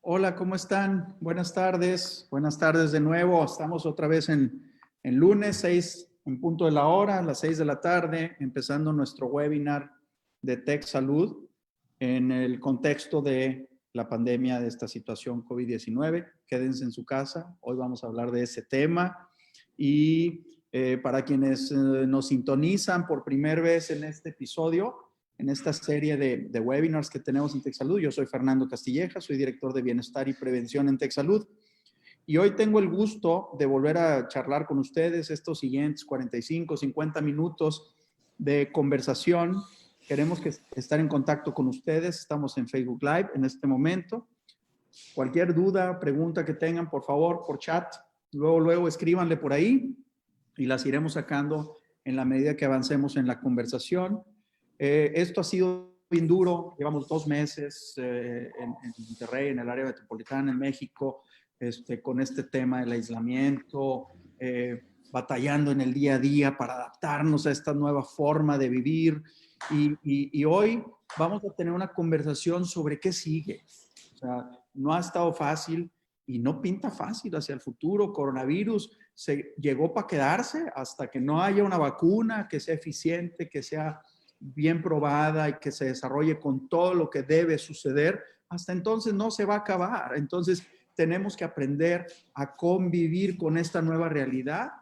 Hola, ¿cómo están? Buenas tardes. Buenas tardes de nuevo. Estamos otra vez en lunes, 6 en punto de la hora, a las 6 de la tarde, empezando nuestro webinar de Tech Salud en el contexto de la pandemia de esta situación COVID-19. Quédense en su casa. Hoy vamos a hablar de ese tema. Y para quienes nos sintonizan por primera vez en este episodio, en esta serie de webinars que tenemos en TechSalud. Yo soy Fernando Castilleja, soy director de Bienestar y Prevención en TechSalud. Y hoy tengo el gusto de volver a charlar con ustedes estos siguientes 45, 50 minutos de conversación. Queremos estar en contacto con ustedes. Estamos en Facebook Live en este momento. Cualquier duda, pregunta que tengan, por favor, por chat. Luego escríbanle por ahí y las iremos sacando en la medida que avancemos en la conversación. Esto ha sido bien duro. Llevamos 2 meses en Monterrey, en el área metropolitana, en México, con este tema del aislamiento, batallando en el día a día para adaptarnos a esta nueva forma de vivir. Y hoy vamos a tener una conversación sobre qué sigue. O sea, no ha estado fácil y no pinta fácil hacia el futuro. Coronavirus llegó para quedarse hasta que no haya una vacuna que sea eficiente, que sea bien probada y que se desarrolle con todo lo que debe suceder. Hasta entonces no se va a acabar. Entonces tenemos que aprender a convivir con esta nueva realidad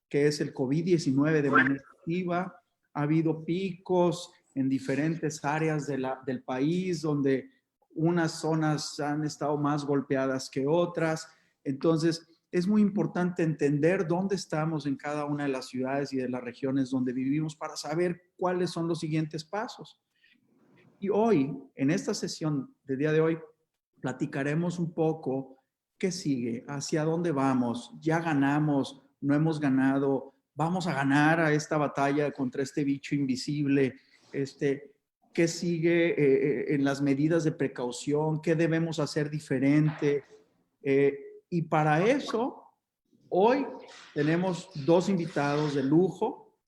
que es el COVID-19 de manera activa. Ha habido picos en diferentes áreas del país donde unas zonas han estado más golpeadas que otras. Entonces, es muy importante entender dónde estamos en cada una de las ciudades y de las regiones donde vivimos para saber cuáles son los siguientes pasos. Y hoy, en esta sesión de día de hoy, platicaremos un poco qué sigue, hacia dónde vamos, ya ganamos, no hemos ganado, vamos a ganar a esta batalla contra este bicho invisible, qué sigue en las medidas de precaución, qué debemos hacer diferente. Y para eso, hoy tenemos 2 invitados de lujo.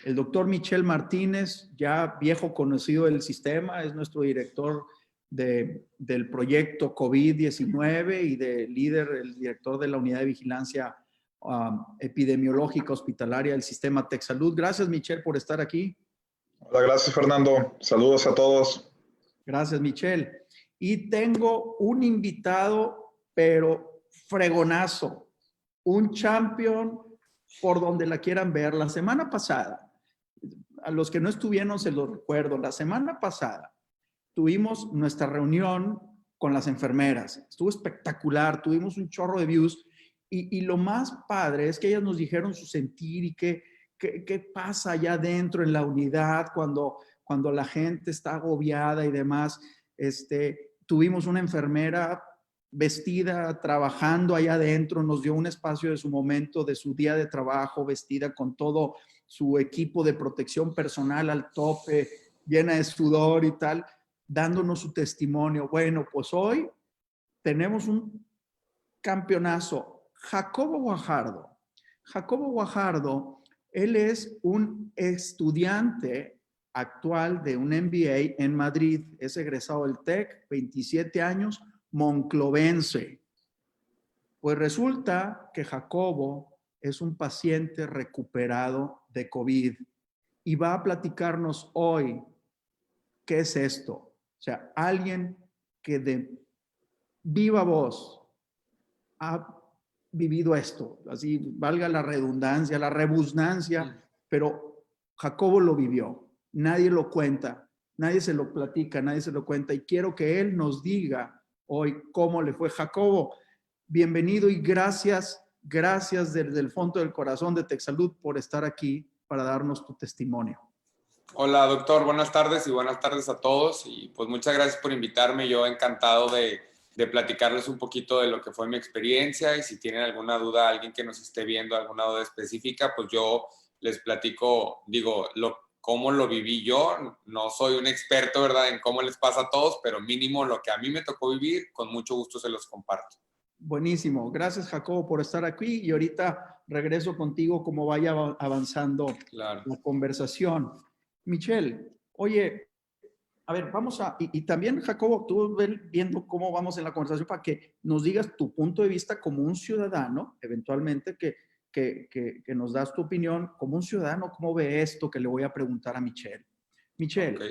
El doctor Michel Martínez, ya viejo conocido del sistema, es nuestro director del proyecto COVID-19 y el director de la unidad de vigilancia epidemiológica hospitalaria del sistema TechSalud. Gracias, Michel, por estar aquí. Hola, gracias, Fernando. Saludos a todos. Gracias, Michel. Y tengo un invitado, pero fregonazo, un champion por donde la quieran ver. La semana pasada, a los que no estuvieron se los recuerdo, la semana pasada tuvimos nuestra reunión con las enfermeras. Estuvo espectacular, tuvimos un chorro de views y lo más padre es que ellas nos dijeron su sentir y qué pasa allá dentro en la unidad cuando la gente está agobiada y demás. Tuvimos una enfermera vestida, trabajando allá adentro, nos dio un espacio de su momento, de su día de trabajo, vestida con todo su equipo de protección personal al tope, llena de sudor y tal, dándonos su testimonio. Bueno, pues hoy tenemos un campeonazo. Jacobo Guajardo. Jacobo Guajardo, él es un estudiante actual de un MBA en Madrid. Es egresado del TEC, 27 años, monclovense. Pues resulta que Jacobo es un paciente recuperado de COVID y va a platicarnos hoy qué es esto. O sea, alguien que de viva voz ha vivido esto, así valga la redundancia, la rebusnancia, pero Jacobo lo vivió. Nadie lo cuenta, nadie se lo platica, nadie se lo cuenta y quiero que él nos diga hoy cómo le fue. Jacobo, bienvenido y gracias desde el fondo del corazón de TechSalud por estar aquí para darnos tu testimonio. Hola, doctor. Buenas tardes y buenas tardes a todos. Y pues muchas gracias por invitarme. Yo encantado de platicarles un poquito de lo que fue mi experiencia y si tienen alguna duda, alguien que nos esté viendo, alguna duda específica, pues yo les platico, cómo lo viví yo. No soy un experto, ¿verdad?, en cómo les pasa a todos, pero mínimo lo que a mí me tocó vivir, con mucho gusto se los comparto. Buenísimo. Gracias, Jacobo, por estar aquí y ahorita regreso contigo como vaya avanzando la conversación. Michel, oye, a ver, y también, Jacobo, tú viendo cómo vamos en la conversación para que nos digas tu punto de vista como un ciudadano, eventualmente, que nos das tu opinión como un ciudadano, cómo ve esto que le voy a preguntar a Michelle. Michelle, Ok.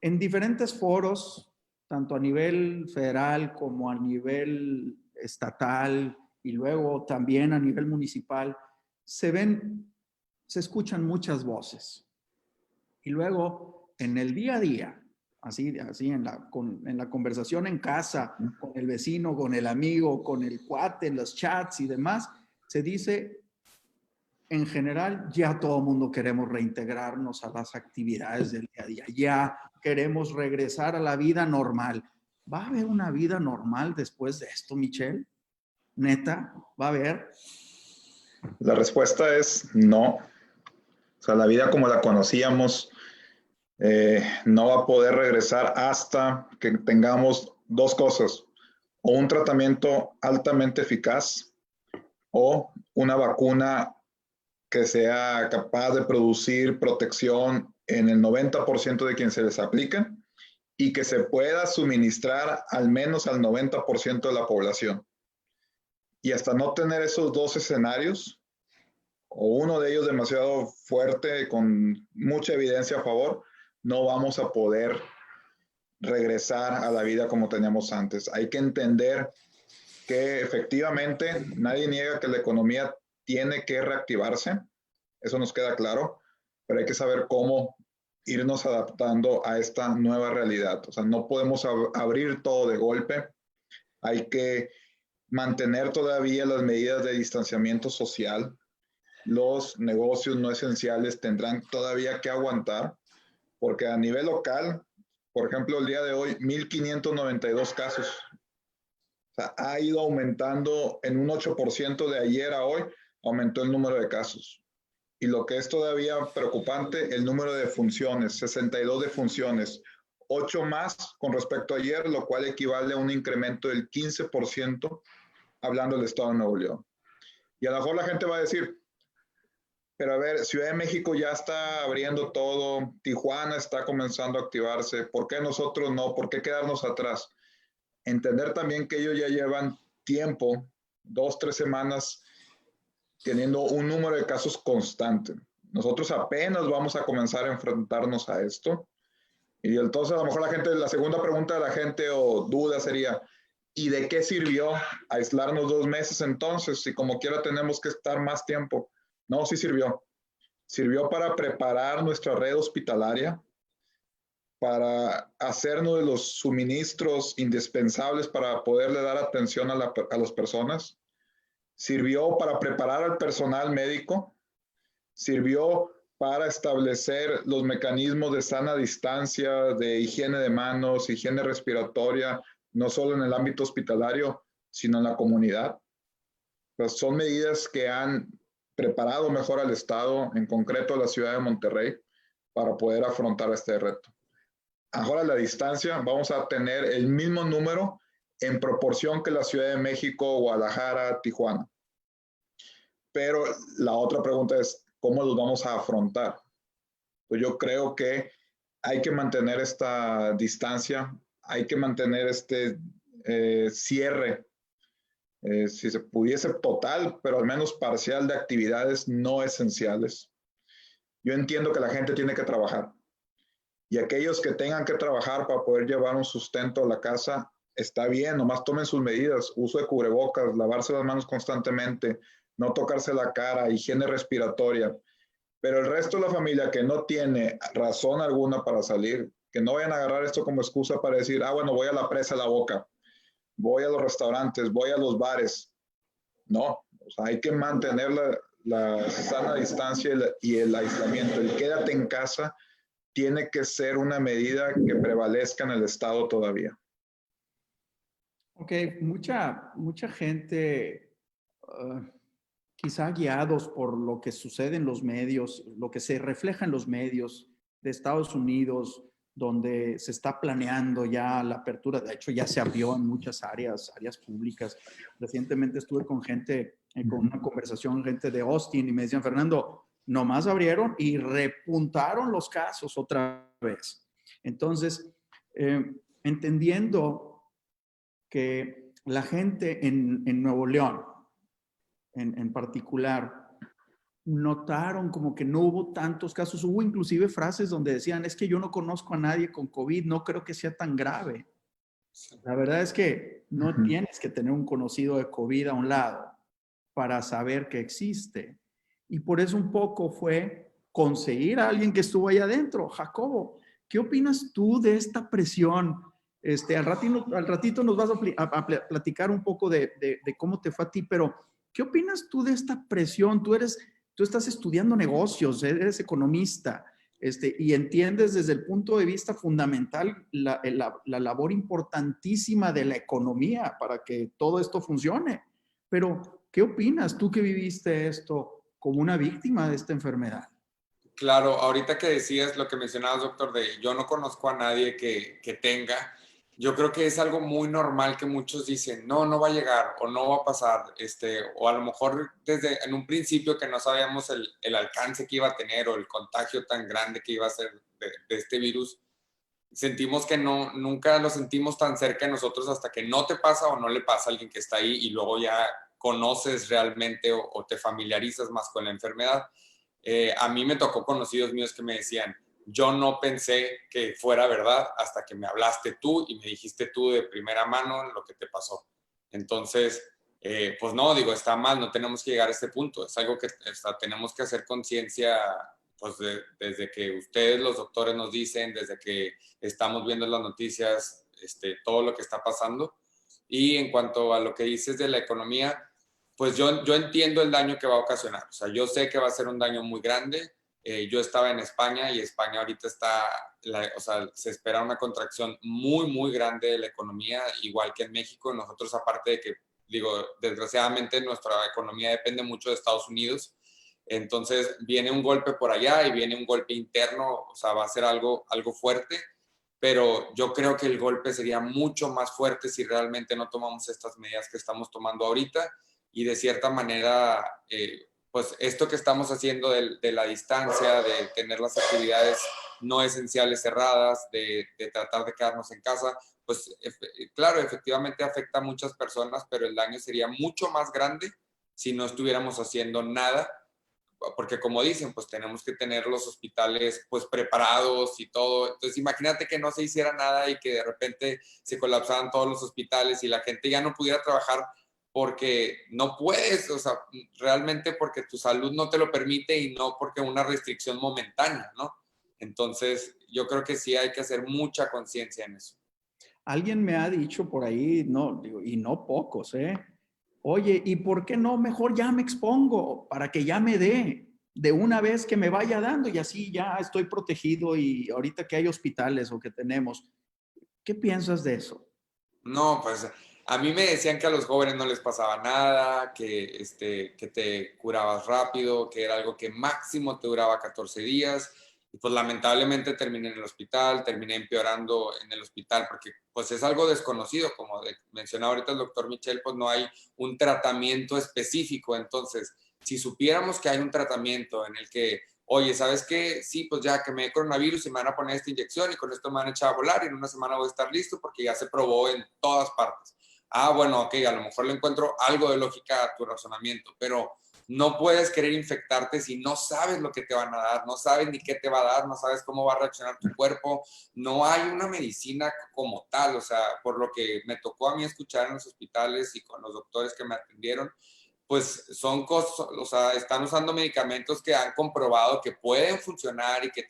en diferentes foros, tanto a nivel federal como a nivel estatal y luego también a nivel municipal, se escuchan muchas voces. Y luego, en el día a día, así en la conversación en casa, con el vecino, con el amigo, con el cuate, en los chats y demás, se dice, en general, ya todo el mundo queremos reintegrarnos a las actividades del día a día. Ya queremos regresar a la vida normal. ¿Va a haber una vida normal después de esto, Michelle? ¿Neta? ¿Va a haber? La respuesta es no. O sea, la vida como la conocíamos no va a poder regresar hasta que tengamos dos cosas: o un tratamiento altamente eficaz o una vacuna que sea capaz de producir protección en el 90% de quienes se les aplica y que se pueda suministrar al menos al 90% de la población. Y hasta no tener esos dos escenarios, o uno de ellos demasiado fuerte, con mucha evidencia a favor, no vamos a poder regresar a la vida como teníamos antes. Hay que entender que efectivamente nadie niega que la economía tiene que reactivarse, eso nos queda claro, pero hay que saber cómo irnos adaptando a esta nueva realidad. O sea, no podemos abrir todo de golpe, hay que mantener todavía las medidas de distanciamiento social. Los negocios no esenciales tendrán todavía que aguantar, porque a nivel local, por ejemplo, el día de hoy, 1,592 casos. O sea, ha ido aumentando en un 8% de ayer a hoy, aumentó el número de casos. Y lo que es todavía preocupante, el número de funciones, 62 defunciones, 8 más con respecto a ayer, lo cual equivale a un incremento del 15% hablando del Estado de Nuevo León. Y a lo mejor la gente va a decir, pero a ver, Ciudad de México ya está abriendo todo, Tijuana está comenzando a activarse, ¿por qué nosotros no? ¿Por qué quedarnos atrás? Entender también que ellos ya llevan tiempo, 2, 3 semanas, teniendo un número de casos constante. Nosotros apenas vamos a comenzar a enfrentarnos a esto. Y entonces a lo mejor la segunda pregunta de la gente o duda sería, ¿y de qué sirvió aislarnos 2 meses entonces? Si como quiera tenemos que estar más tiempo. No, sí sirvió. Sirvió para preparar nuestra red hospitalaria, para hacernos de los suministros indispensables para poderle dar atención a las personas. Sirvió para preparar al personal médico. Sirvió para establecer los mecanismos de sana distancia, de higiene de manos, higiene respiratoria, no solo en el ámbito hospitalario, sino en la comunidad. Pues son medidas que han preparado mejor al Estado, en concreto a la ciudad de Monterrey, para poder afrontar este reto. Ahora a la distancia vamos a tener el mismo número en proporción que la Ciudad de México, Guadalajara, Tijuana. Pero la otra pregunta es, ¿cómo los vamos a afrontar? Pues yo creo que hay que mantener esta distancia, hay que mantener este cierre, si se pudiese total, pero al menos parcial, de actividades no esenciales. Yo entiendo que la gente tiene que trabajar, y aquellos que tengan que trabajar para poder llevar un sustento a la casa, está bien, nomás tomen sus medidas, uso de cubrebocas, lavarse las manos constantemente, no tocarse la cara, higiene respiratoria. Pero el resto de la familia que no tiene razón alguna para salir, que no vayan a agarrar esto como excusa para decir, bueno, voy a la presa de la Boca, voy a los restaurantes, voy a los bares. No, o sea, hay que mantener la sana distancia y el aislamiento. El quédate en casa tiene que ser una medida que prevalezca en el Estado todavía. Ok, mucha gente, quizá guiados por lo que sucede en los medios, lo que se refleja en los medios de Estados Unidos, donde se está planeando ya la apertura, de hecho ya se abrió en muchas áreas públicas. Recientemente estuve con gente, con una conversación, gente de Austin, y me decían, Fernando, nomás abrieron y repuntaron los casos otra vez. Entonces, entendiendo que la gente en Nuevo León, en particular, notaron como que no hubo tantos casos. Hubo inclusive frases donde decían, es que yo no conozco a nadie con COVID, no creo que sea tan grave. La verdad es que no tienes que tener un conocido de COVID a un lado para saber que existe. Y por eso un poco fue conseguir a alguien que estuvo ahí adentro. Jacobo, ¿qué opinas tú de esta presión? Al ratito nos vas a platicar un poco de cómo te fue a ti, pero ¿qué opinas tú de esta presión? Tú estás estudiando negocios, eres economista, y entiendes desde el punto de vista fundamental la labor importantísima de la economía para que todo esto funcione. Pero, ¿qué opinas tú que viviste esto como una víctima de esta enfermedad? Claro, ahorita que decías lo que mencionabas, doctor, de yo no conozco a nadie que tenga, yo creo que es algo muy normal que muchos dicen, no, no va a llegar o no va a pasar, o a lo mejor desde en un principio que no sabíamos el alcance que iba a tener o el contagio tan grande que iba a ser de este virus, sentimos que no, nunca lo sentimos tan cerca de nosotros hasta que no te pasa o no le pasa a alguien que está ahí y luego ya conoces realmente o te familiarizas más con la enfermedad. A mí me tocó conocidos míos que me decían, yo no pensé que fuera verdad hasta que me hablaste tú y me dijiste tú de primera mano lo que te pasó. Entonces, pues no, digo, está mal, no tenemos que llegar a este punto. Es algo que tenemos que hacer conciencia, pues desde que ustedes, los doctores, nos dicen, desde que estamos viendo las noticias, todo lo que está pasando. Y en cuanto a lo que dices de la economía, pues yo entiendo el daño que va a ocasionar. O sea, yo sé que va a ser un daño muy grande. Yo estaba en España y España ahorita o sea, se espera una contracción muy, muy grande de la economía, igual que en México. Nosotros, aparte de que, digo, desgraciadamente nuestra economía depende mucho de Estados Unidos. Entonces viene un golpe por allá y viene un golpe interno, o sea, va a ser algo fuerte, pero yo creo que el golpe sería mucho más fuerte si realmente no tomamos estas medidas que estamos tomando ahorita y de cierta manera, pues esto que estamos haciendo de la distancia, de tener las actividades no esenciales cerradas, de tratar de quedarnos en casa, pues claro, efectivamente afecta a muchas personas, pero el daño sería mucho más grande si no estuviéramos haciendo nada, porque como dicen, pues tenemos que tener los hospitales pues preparados y todo. Entonces imagínate que no se hiciera nada y que de repente se colapsaran todos los hospitales y la gente ya no pudiera trabajar porque no puedes, o sea, realmente porque tu salud no te lo permite y no porque una restricción momentánea, ¿no? Entonces yo creo que sí hay que hacer mucha conciencia en eso. Alguien me ha dicho por ahí, no, digo, y no pocos, oye, ¿y por qué no mejor ya me expongo para que ya me dé de una vez que me vaya dando y así ya estoy protegido y ahorita que hay hospitales o que tenemos? ¿Qué piensas de eso? No, pues a mí me decían que a los jóvenes no les pasaba nada, que te curabas rápido, que era algo que máximo te duraba 14 días. Y pues lamentablemente terminé en el hospital, terminé empeorando en el hospital porque pues es algo desconocido, como mencionaba ahorita el doctor Michel, pues no hay un tratamiento específico. Entonces, si supiéramos que hay un tratamiento en el que oye, ¿sabes qué? Sí, pues ya que me dé coronavirus y me van a poner esta inyección y con esto me van a echar a volar y en una semana voy a estar listo porque ya se probó en todas partes. Ah, bueno, ok, a lo mejor le encuentro algo de lógica a tu razonamiento, pero no puedes querer infectarte si no sabes lo que te van a dar, no sabes ni qué te va a dar, no sabes cómo va a reaccionar tu cuerpo, no hay una medicina como tal, o sea, por lo que me tocó a mí escuchar en los hospitales y con los doctores que me atendieron, pues son cosas, o sea, están usando medicamentos que han comprobado que pueden funcionar y que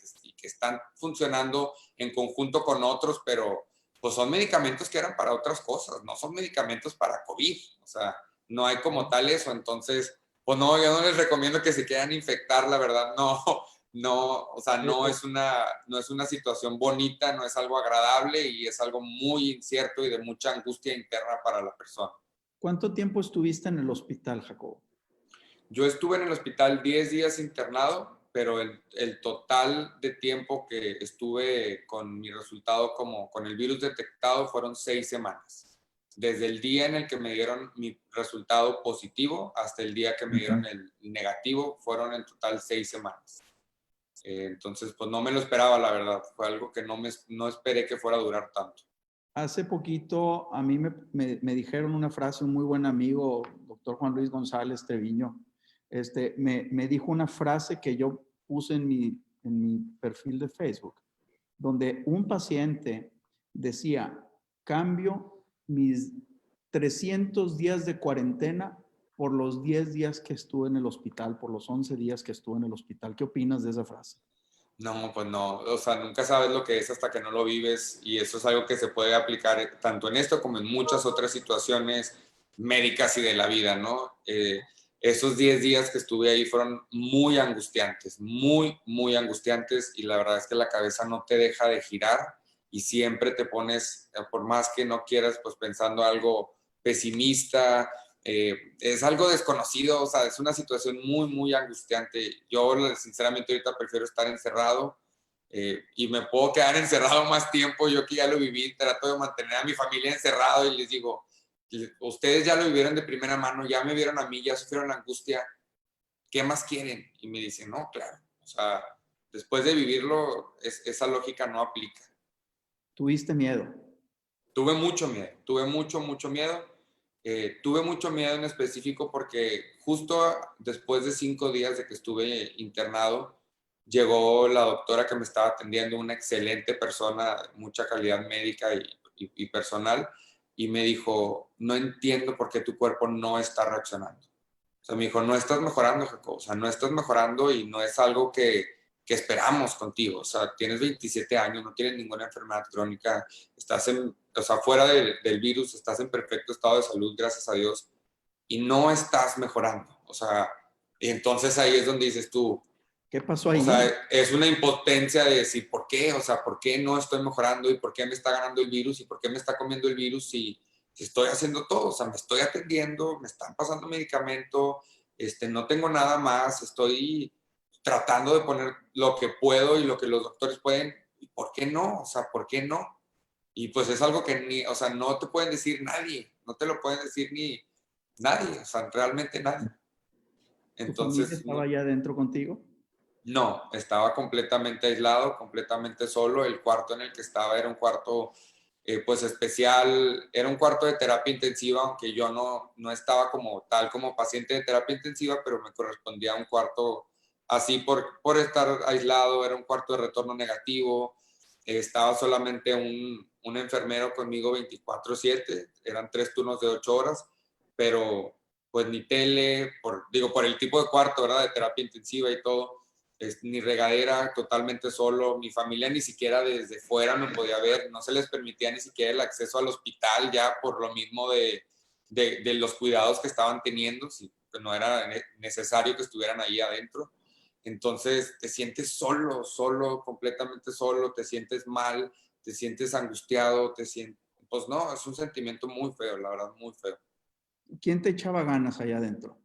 están funcionando en conjunto con otros, pero pues son medicamentos que eran para otras cosas, no son medicamentos para COVID, o sea, no hay como tal eso, entonces, pues no, yo no les recomiendo que se quieran infectar, la verdad, no, no, o sea, no es una situación bonita, no es algo agradable y es algo muy incierto y de mucha angustia interna para la persona. ¿Cuánto tiempo estuviste en el hospital, Jacobo? Yo estuve en el hospital 10 días internado, pero el total de tiempo que estuve con mi resultado como con el virus detectado fueron 6 semanas. Desde el día en el que me dieron mi resultado positivo hasta el día que me dieron el negativo, fueron en total 6 semanas. Entonces, pues no me lo esperaba, la verdad. Fue algo que no esperé que fuera a durar tanto. Hace poquito a mí me dijeron una frase, un muy buen amigo, doctor Juan Luis González Treviño, me dijo una frase que yo puse en mi perfil de Facebook, donde un paciente decía, cambio mis 300 días de cuarentena por los 10 días que estuve en el hospital, por los 11 días que estuve en el hospital. ¿Qué opinas de esa frase? No, pues no, o sea, nunca sabes lo que es hasta que no lo vives y eso es algo que se puede aplicar tanto en esto como en muchas otras situaciones médicas y de la vida, ¿no? Esos 10 días que estuve ahí fueron muy angustiantes, muy, muy angustiantes y la verdad es que la cabeza no te deja de girar y siempre te pones, por más que no quieras, pues pensando algo pesimista, es algo desconocido, o sea, es una situación muy, muy angustiante. Yo, sinceramente, ahorita prefiero estar encerrado y me puedo quedar encerrado más tiempo. Yo que ya lo viví, trato de mantener a mi familia encerrado y les digo, ustedes ya lo vivieron de primera mano, ya me vieron a mí, ya sufrieron la angustia, ¿qué más quieren? Y me dicen, no, claro, o sea, después de vivirlo, esa lógica no aplica. ¿Tuviste miedo? Tuve mucho miedo, tuve mucho, mucho miedo. Tuve mucho miedo en específico porque justo después de 5 días de que estuve internado, llegó la doctora que me estaba atendiendo, una excelente persona, mucha calidad médica y personal, y me dijo, no entiendo por qué tu cuerpo no está reaccionando. O sea, me dijo, no estás mejorando, Jacob, o sea, no estás mejorando y no es algo que esperamos contigo. O sea, tienes 27 años, no tienes ninguna enfermedad crónica, estás o sea, fuera del virus, estás en perfecto estado de salud, gracias a Dios, y no estás mejorando. O sea, y entonces ahí es donde dices tú, ¿Qué pasó o ahí? sea, es una impotencia de decir, ¿por qué? O sea, ¿por qué no estoy mejorando? ¿Y por qué me está ganando el virus? ¿Y por qué me está comiendo el virus si estoy haciendo todo? O sea, me estoy atendiendo, me están pasando medicamento, no tengo nada más, estoy tratando de poner lo que puedo y lo que los doctores pueden. ¿Y por qué no? O sea, ¿por qué no? Y pues es algo que ni, o sea, no te pueden decir nadie, no te lo pueden decir ni nadie, o sea, realmente nadie. ¿Tu familia Entonces, estaba allá adentro contigo? no, estaba completamente aislado, completamente solo. El cuarto en el que estaba era un cuarto pues especial, era un cuarto de terapia intensiva, aunque yo no estaba como tal como paciente de terapia intensiva, pero me correspondía a un cuarto así por estar aislado, era un cuarto de retorno negativo. Estaba solamente un enfermero conmigo 24/7, eran 3 turnos de 8 horas, pero pues ni tele, por el tipo de cuarto, ¿verdad? De terapia intensiva y todo, ni regadera, totalmente solo. Mi familia ni siquiera desde fuera me podía ver, no se les permitía ni siquiera el acceso al hospital ya por lo mismo de los cuidados que estaban teniendo, si no era necesario que estuvieran ahí adentro. Entonces te sientes solo, solo, completamente solo, te sientes mal, te sientes angustiado, pues no, es un sentimiento muy feo, la verdad, muy feo. ¿Quién te echaba ganas allá adentro?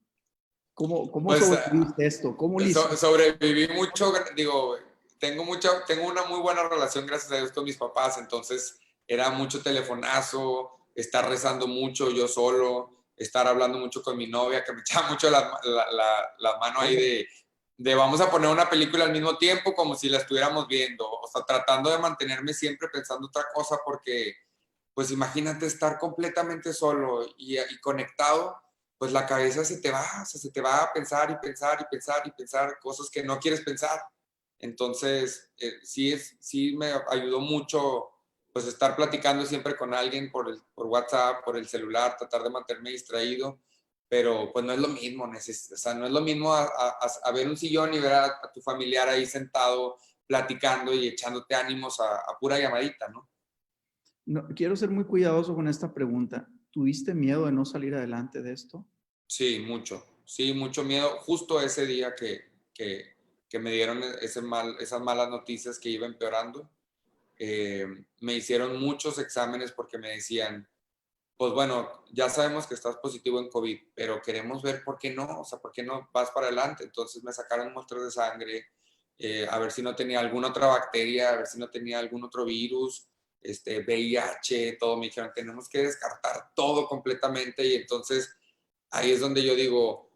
¿Cómo Pues sobreviviste esto? ¿Cómo lo hiciste? sobreviví mucho, digo, tengo una muy buena relación, gracias a Dios, con mis papás, entonces era mucho telefonazo, estar rezando mucho yo solo, estar hablando mucho con mi novia, que me echaba mucho la mano ahí de vamos a poner una película al mismo tiempo como si la estuviéramos viendo, o sea, tratando de mantenerme siempre pensando otra cosa porque, pues imagínate estar completamente solo y conectado, pues la cabeza se te va, o sea, se te va a pensar y pensar y pensar y pensar cosas que no quieres pensar. Entonces, sí me ayudó mucho pues estar platicando siempre con alguien por WhatsApp, por el celular, tratar de mantenerme distraído, pero pues no es lo mismo, o sea, no es lo mismo a ver un sillón y ver a tu familiar ahí sentado platicando y echándote ánimos a pura llamadita, ¿no? No, quiero ser muy cuidadoso con esta pregunta. ¿Tuviste miedo de no salir adelante de esto? Sí, mucho. Sí, mucho miedo. Justo ese día que me dieron esas malas noticias que iba empeorando, me hicieron muchos exámenes porque me decían, pues bueno, ya sabemos que estás positivo en COVID, pero queremos ver por qué no, o sea, por qué no vas para adelante. Entonces me sacaron muestras de sangre, a ver si no tenía alguna otra bacteria, a ver si no tenía algún otro virus, VIH, todo. Me dijeron, tenemos que descartar todo completamente y entonces ahí es donde yo digo,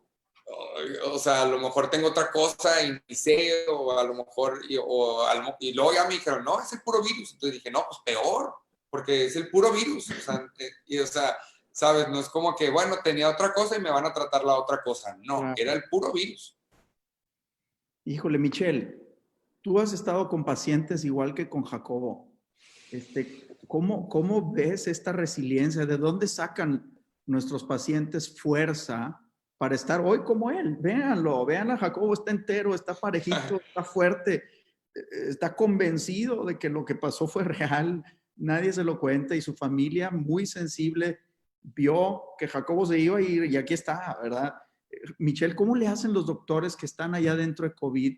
o sea, a lo mejor tengo otra cosa y ni sé, o a lo mejor, y luego ya me dijeron, no, es el puro virus. Entonces dije, no, pues peor, porque es el puro virus. O sea, ¿sabes? No es como que, bueno, tenía otra cosa y me van a tratar la otra cosa. No, Claro. era el puro virus. Híjole, Michelle, tú has estado con pacientes igual que con Jacobo. ¿Cómo ves esta resiliencia? ¿De dónde sacan nuestros pacientes fuerza para estar hoy como él? Véanlo, vean a Jacobo, está entero, está parejito, está fuerte, está convencido de que lo que pasó fue real, nadie se lo cuenta y su familia muy sensible vio que Jacobo se iba a ir y aquí está, ¿verdad? Michelle, ¿cómo le hacen los doctores que están allá dentro de COVID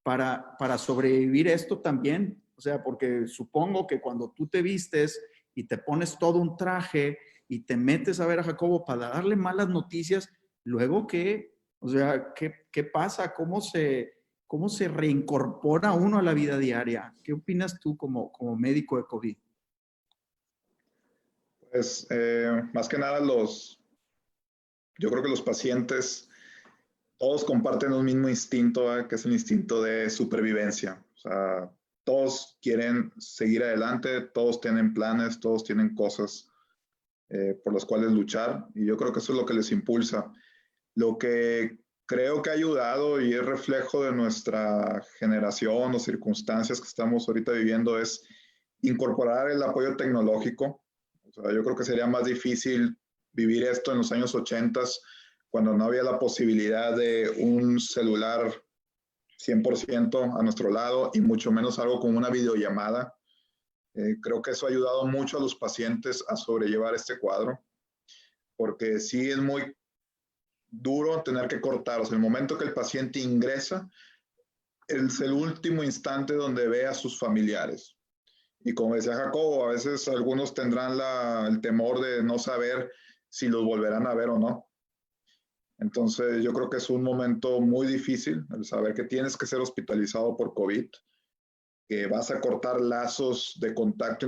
para sobrevivir esto también? O sea, porque supongo que cuando tú te vistes y te pones todo un traje y te metes a ver a Jacobo para darle malas noticias, luego ¿qué? O sea, ¿qué pasa? ¿Cómo se reincorpora uno a la vida diaria? ¿Qué opinas tú como médico de COVID? Pues más que nada yo creo que los pacientes, todos comparten un mismo instinto, que es el instinto de supervivencia. O sea, todos quieren seguir adelante, todos tienen planes, todos tienen cosas por las cuales luchar, y yo creo que eso es lo que les impulsa. Lo que creo que ha ayudado y es reflejo de nuestra generación o circunstancias que estamos ahorita viviendo es incorporar el apoyo tecnológico. O sea, yo creo que sería más difícil vivir esto en los años 80, cuando no había la posibilidad de un celular 100% a nuestro lado y mucho menos algo como una videollamada. Creo que eso ha ayudado mucho a los pacientes a sobrellevar este cuadro, porque sí es muy duro tener que cortar. O sea, el momento que el paciente ingresa es el último instante donde ve a sus familiares. Y como decía Jacobo, a veces algunos tendrán el temor de no saber si los volverán a ver o no. Entonces yo creo que es un momento muy difícil el saber que tienes que ser hospitalizado por COVID, que vas a cortar lazos de contacto,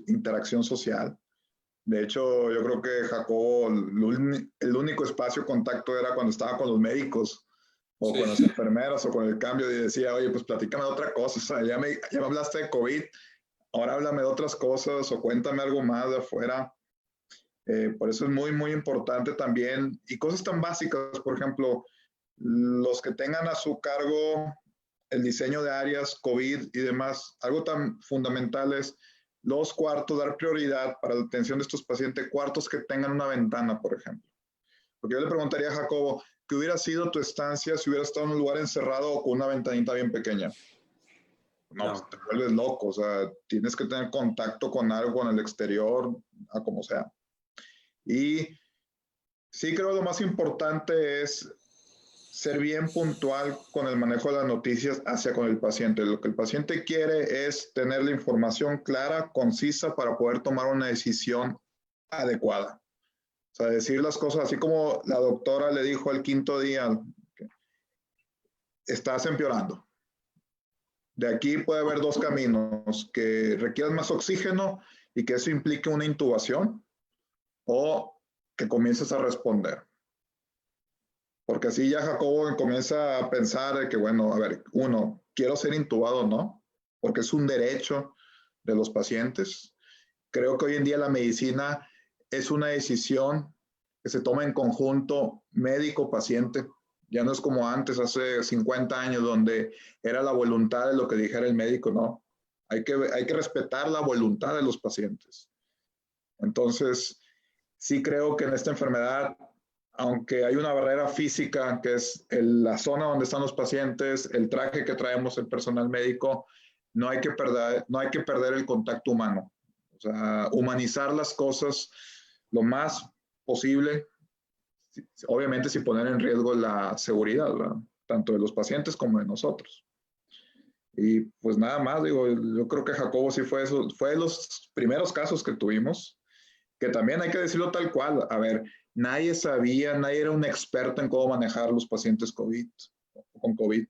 interacción social. De hecho, yo creo que Jacobo, el único espacio de contacto era cuando estaba con los médicos o Sí. con las enfermeras o con el cambio, y decía, oye, pues platícame de otra cosa. O sea, ya me hablaste de COVID, ahora háblame de otras cosas o cuéntame algo más de afuera. Por eso es muy, muy importante también. Y cosas tan básicas, por ejemplo, los que tengan a su cargo el diseño de áreas, COVID y demás, algo tan fundamental es los cuartos, dar prioridad para la atención de estos pacientes, cuartos que tengan una ventana, por ejemplo. Porque yo le preguntaría a Jacobo, ¿qué hubiera sido tu estancia si hubiera estado en un lugar encerrado o con una ventanita bien pequeña? No, pues te vuelves loco, o sea, tienes que tener contacto con algo en el exterior, a como sea. Y sí creo que lo más importante es ser bien puntual con el manejo de las noticias hacia con el paciente. Lo que el paciente quiere es tener la información clara, concisa, para poder tomar una decisión adecuada. O sea, decir las cosas así como la doctora le dijo al quinto día, estás empeorando. De aquí puede haber dos caminos, que requieras más oxígeno y que eso implique una intubación, o que comiences a responder. Porque así ya Jacobo comienza a pensar de que, bueno, a ver, uno, quiero ser intubado o no, porque es un derecho de los pacientes. Creo que hoy en día la medicina es una decisión que se toma en conjunto médico-paciente. Ya no es como antes, hace 50 años, donde era la voluntad de lo que dijera el médico, no. Hay que respetar la voluntad de los pacientes. Entonces, sí creo que en esta enfermedad, aunque hay una barrera física, que es la zona donde están los pacientes, el traje que traemos el personal médico, no hay que perder el contacto humano. O sea, humanizar las cosas lo más posible, obviamente sin poner en riesgo la seguridad, ¿verdad? Tanto de los pacientes como de nosotros. Y pues nada más, digo, yo creo que Jacobo sí fue de los primeros casos que tuvimos, que también hay que decirlo tal cual. A ver, nadie era un experto en cómo manejar los pacientes con COVID.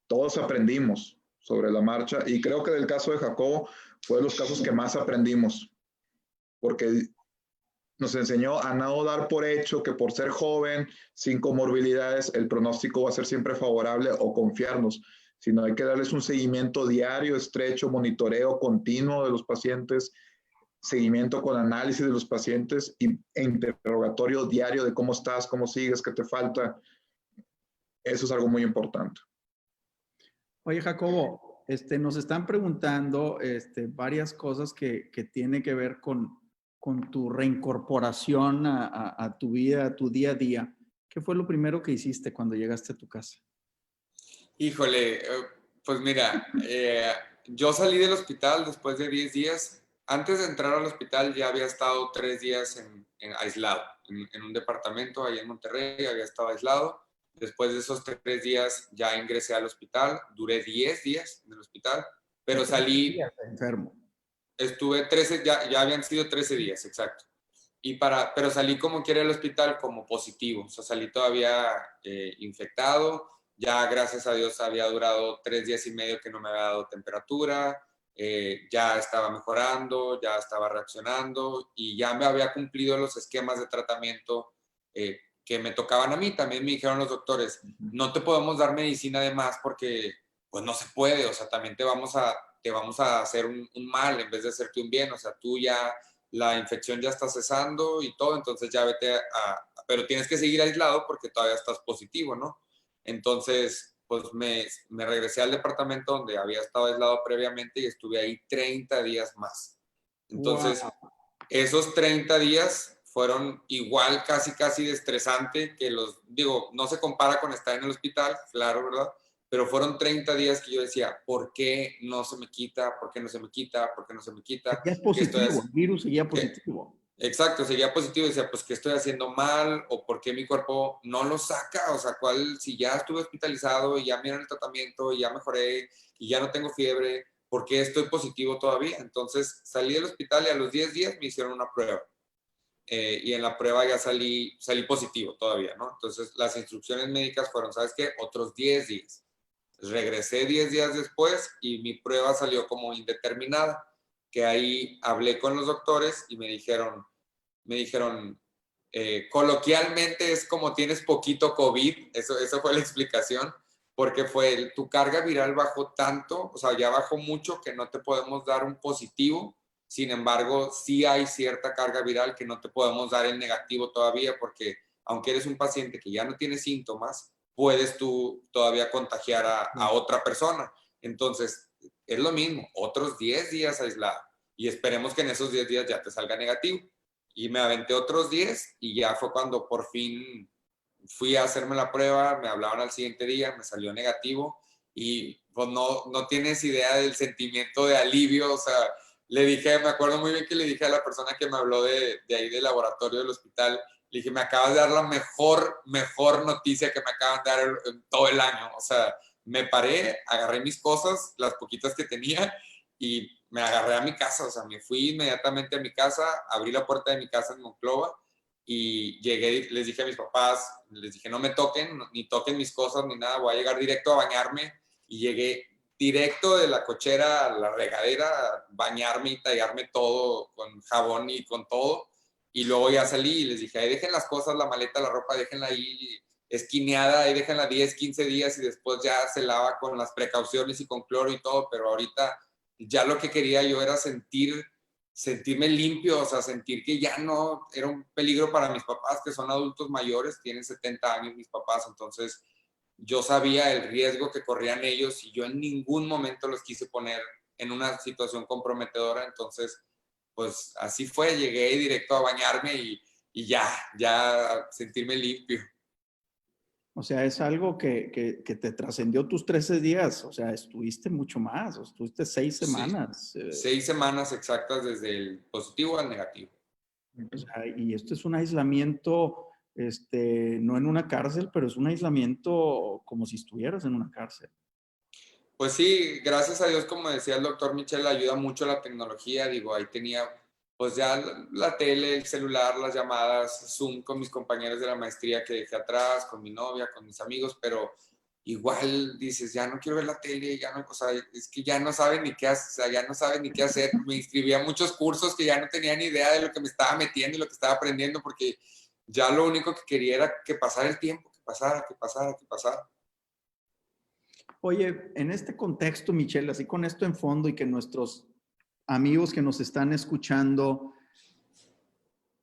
Todos aprendimos sobre la marcha, y creo que del caso de Jacobo fue de los casos que más aprendimos, porque nos enseñó a no dar por hecho que por ser joven, sin comorbilidades, el pronóstico va a ser siempre favorable o confiarnos, sino hay que darles un seguimiento diario, estrecho, monitoreo continuo de los pacientes, seguimiento con análisis de los pacientes e interrogatorio diario de cómo estás, cómo sigues, qué te falta. Eso es algo muy importante. Oye, Jacobo, nos están preguntando varias cosas que tienen que ver con tu reincorporación a tu vida, a tu día a día. ¿Qué fue lo primero que hiciste cuando llegaste a tu casa? Híjole, pues mira, yo salí del hospital después de 10 días. Antes de entrar al hospital ya había estado 3 días aislado, en un departamento ahí en Monterrey, había estado aislado. Después de esos 3 días ya ingresé al hospital, duré 10 días en el hospital, pero salí, Enfermo. estuve 13, ya habían sido 13 días, exacto. Pero salí como quiera del hospital como positivo, o sea, salí todavía infectado, ya gracias a Dios había durado 3 días y medio que no me había dado temperatura, ya estaba mejorando, ya estaba reaccionando y ya me había cumplido los esquemas de tratamiento que me tocaban a mí. También me dijeron los doctores, no te podemos dar medicina de más porque pues no se puede, o sea, también te vamos a hacer un mal en vez de hacerte un bien, o sea, tú ya la infección ya está cesando y todo, entonces ya pero tienes que seguir aislado porque todavía estás positivo, ¿no? Entonces, pues me regresé al departamento donde había estado aislado previamente y estuve ahí 30 días más. Entonces, Wow. esos 30 días fueron igual, casi de estresante que digo, no se compara con estar en el hospital, claro, ¿verdad? Pero fueron 30 días que yo decía, ¿por qué no se me quita? ¿Por qué no se me quita? ¿Por qué no se me quita? Seguías ¿Qué estoy positivo, haciendo? el virus seguía positivo. Exacto, seguía positivo y decía, pues, ¿qué estoy haciendo mal? ¿O por qué mi cuerpo no lo saca? O sea, si ya estuve hospitalizado y ya miran el tratamiento y ya mejoré y ya no tengo fiebre, ¿por qué estoy positivo todavía? Entonces salí del hospital y a los 10 días me hicieron una prueba. Y en la prueba ya salí positivo todavía, ¿no? Entonces las instrucciones médicas fueron, ¿sabes qué? Otros 10 días. Regresé 10 días después y mi prueba salió como indeterminada, que ahí hablé con los doctores y me dijeron, coloquialmente es como tienes poquito COVID, eso fue la explicación, porque tu carga viral bajó tanto, o sea, ya bajó mucho que no te podemos dar un positivo, sin embargo, sí hay cierta carga viral que no te podemos dar el negativo todavía, porque aunque eres un paciente que ya no tiene síntomas, puedes tú todavía contagiar a otra persona. Entonces, es lo mismo, otros 10 días aislado y esperemos que en esos 10 días ya te salga negativo. Y me aventé otros 10 y ya fue cuando por fin fui a hacerme la prueba, me hablaban al siguiente día, me salió negativo y pues no tienes idea del sentimiento de alivio, o sea, me acuerdo muy bien que le dije a la persona que me habló de ahí del laboratorio del hospital, le dije, me acabas de dar la mejor noticia que me acaban de dar en todo el año, o sea, me paré, agarré mis cosas, las poquitas que tenía y me agarré a mi casa, o sea, me fui inmediatamente a mi casa, abrí la puerta de mi casa en Monclova y llegué, les dije a mis papás, les dije, no me toquen, ni toquen mis cosas, ni nada, voy a llegar directo a bañarme y llegué directo de la cochera a la regadera a bañarme y tallarme todo con jabón y con todo. Y luego ya salí y les dije, ahí dejen las cosas, la maleta, la ropa, déjenla ahí esquineada, ahí déjenla 10, 15 días y después ya se lava con las precauciones y con cloro y todo, pero ahorita ya lo que quería yo era sentirme limpio, o sea, sentir que ya no era un peligro para mis papás, que son adultos mayores, tienen 70 años mis papás, entonces yo sabía el riesgo que corrían ellos y yo en ningún momento los quise poner en una situación comprometedora, entonces, pues así fue, llegué directo a bañarme y ya sentirme limpio. O sea, es algo que te trascendió tus 13 días. O sea, estuviste mucho más. O estuviste 6 Sí, semanas. 6 semanas exactas desde el positivo al negativo. O sea, y esto es un aislamiento, no en una cárcel, pero es un aislamiento como si estuvieras en una cárcel. Pues sí, gracias a Dios, como decía el doctor Michel, ayuda mucho la tecnología. Digo, ahí tenía pues ya la tele, el celular, las llamadas, Zoom con mis compañeros de la maestría que dejé atrás, con mi novia, con mis amigos, pero igual dices, ya no quiero ver la tele, ya no, o sea, es que ya no saben ni qué hacer, o sea, ya no saben ni qué hacer. Me inscribí a muchos cursos que ya no tenía ni idea de lo que me estaba metiendo y lo que estaba aprendiendo, porque ya lo único que quería era que pasara el tiempo, que pasara, que pasara, que pasara. Oye, en este contexto, Michelle, así con esto en fondo y que nuestros amigos que nos están escuchando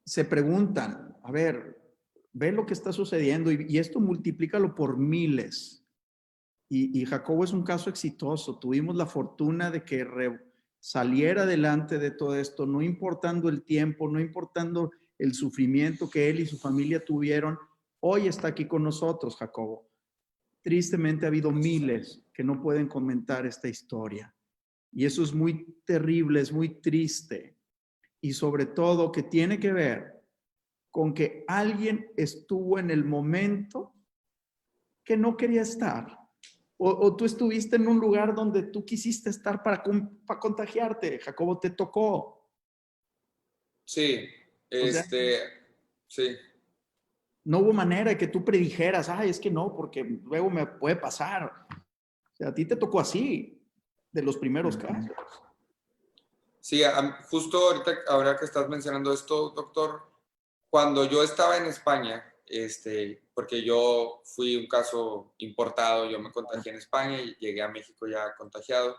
se preguntan, a ver, ve lo que está sucediendo y esto multiplícalo por miles. Y Jacobo es un caso exitoso. Tuvimos la fortuna de que saliera adelante de todo esto, no importando el tiempo, no importando el sufrimiento que él y su familia tuvieron. Hoy está aquí con nosotros, Jacobo. Tristemente ha habido miles que no pueden comentar esta historia. Y eso es muy terrible, es muy triste. Y sobre todo que tiene que ver con que alguien estuvo en el momento que no quería estar. O tú estuviste en un lugar donde tú quisiste estar para contagiarte. Jacobo, te tocó. Sí, O sea, sí. no hubo manera de que tú predijeras, ay, es que no, porque luego me puede pasar. O sea, a ti te tocó así, de los primeros casos. Sí, justo ahora que estás mencionando esto, doctor, cuando yo estaba en España, porque yo fui un caso importado, yo me contagié en España y llegué a México ya contagiado.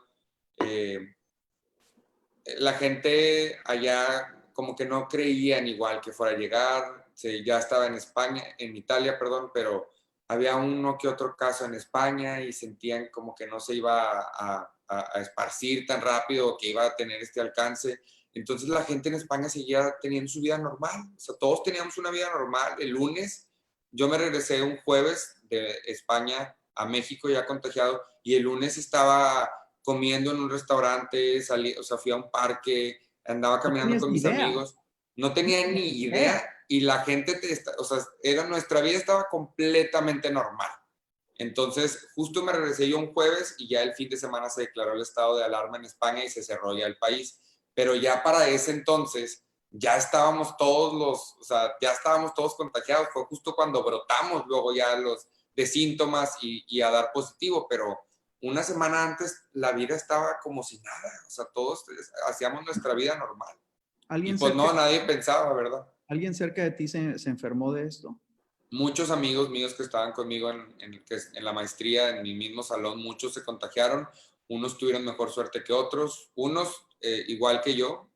La gente allá como que no creían igual que fuera a llegar, ya estaba en España, en Italia, perdón, pero había uno que otro caso en España y sentían como que no se iba a esparcir tan rápido, que iba a tener este alcance. Entonces la gente en España seguía teniendo su vida normal, o sea, todos teníamos una vida normal. El lunes yo me regresé un jueves de España a México ya contagiado y el lunes estaba comiendo en un restaurante, salí, o sea, fui a un parque, andaba No caminando tenías con ni mis idea. amigos, no tenía No ni tenías idea y la gente, o sea, nuestra vida estaba completamente normal. Entonces, justo me regresé yo un jueves y ya el fin de semana se declaró el estado de alarma en España y se cerró ya el país. Pero ya para ese entonces, ya estábamos o sea, ya estábamos todos contagiados. Fue justo cuando brotamos luego ya los de síntomas y a dar positivo, pero una semana antes la vida estaba como si nada, o sea, todos hacíamos nuestra vida normal. Y ¿Alguien pues cerca, no, nadie pensaba, ¿verdad? ¿alguien cerca de ti se enfermó de esto? Muchos amigos míos que estaban conmigo en la maestría, en mi mismo salón, muchos se contagiaron, unos tuvieron mejor suerte que otros, unos, igual que yo,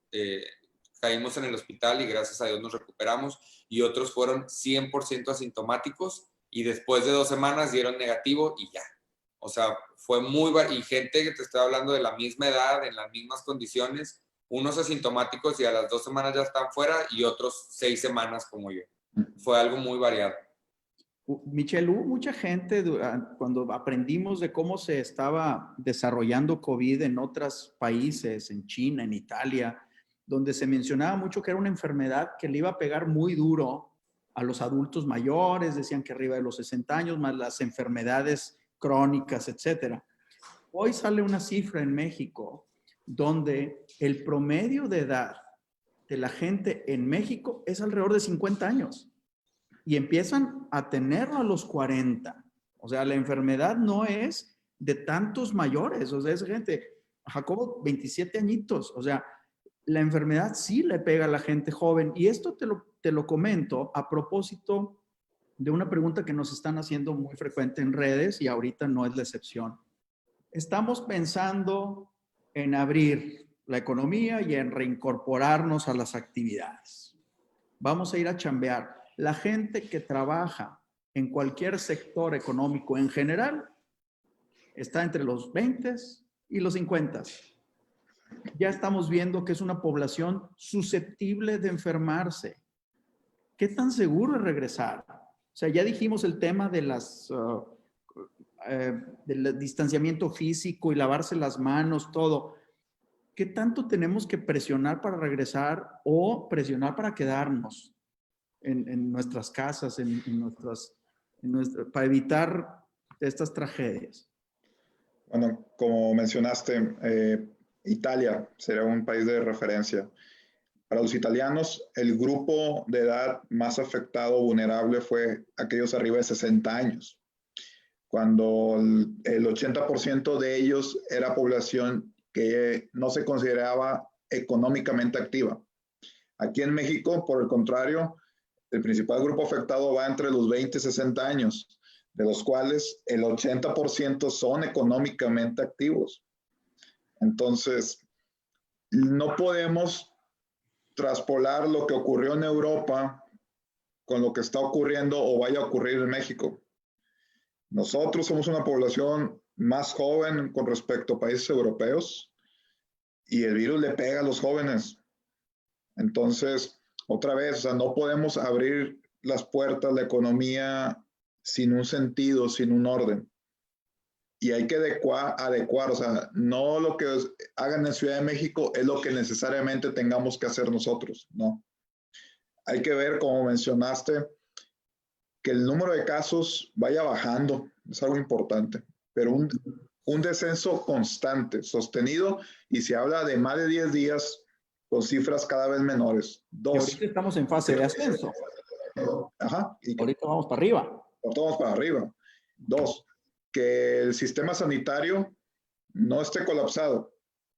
caímos en el hospital y gracias a Dios nos recuperamos, y otros fueron 100% asintomáticos y después de 2 semanas dieron negativo y ya. O sea, fue y gente que te estoy hablando de la misma edad, en las mismas condiciones, unos asintomáticos y a las 2 semanas ya están fuera y otros 6 semanas como yo. Fue algo muy variado. Michelle, hubo mucha gente cuando aprendimos de cómo se estaba desarrollando COVID en otros países, en China, en Italia, donde se mencionaba mucho que era una enfermedad que le iba a pegar muy duro a los adultos mayores, decían que arriba de los 60 años, más las enfermedades crónicas, etcétera. Hoy sale una cifra en México donde el promedio de edad de la gente en México es alrededor de 50 años y empiezan a tenerlo a los 40. O sea, la enfermedad no es de tantos mayores, o sea, es gente, Jacobo, 27 añitos, o sea, la enfermedad sí le pega a la gente joven. Y esto te lo comento a propósito de una pregunta que nos están haciendo muy frecuente en redes y ahorita no es la excepción. Estamos pensando en abrir la economía y en reincorporarnos a las actividades. Vamos a ir a chambear. La gente que trabaja en cualquier sector económico en general está entre los 20 y los 50. Ya estamos viendo que es una población susceptible de enfermarse. ¿Qué tan seguro es regresar? O sea, ya dijimos el tema de del distanciamiento físico y lavarse las manos, todo. ¿Qué tanto tenemos que presionar para regresar o presionar para quedarnos en nuestras casas, para evitar estas tragedias? Bueno, como mencionaste, Italia será un país de referencia. Para los italianos, el grupo de edad más afectado o vulnerable fue aquellos arriba de 60 años. cuando el 80% de ellos era población que no se consideraba económicamente activa. Aquí en México, por el contrario, el principal grupo afectado va entre los 20 y 60 años, de los cuales el 80% son económicamente activos. Entonces, no podemos traspolar lo que ocurrió en Europa con lo que está ocurriendo o vaya a ocurrir en México. Nosotros somos una población más joven con respecto a países europeos y el virus le pega a los jóvenes. Entonces, otra vez, o sea, no podemos abrir las puertas de la economía sin un sentido, sin un orden. Y hay que adecuar, o sea, no lo que hagan en Ciudad de México es lo que necesariamente tengamos que hacer nosotros, ¿no? Hay que ver, como mencionaste, que el número de casos vaya bajando, es algo importante, pero un descenso constante, sostenido, y se habla de más de 10 días con cifras cada vez menores. Y ahorita estamos en fase de ascenso. Ajá. Y ahorita vamos para arriba. Vamos para arriba. 2, que el sistema sanitario no esté colapsado.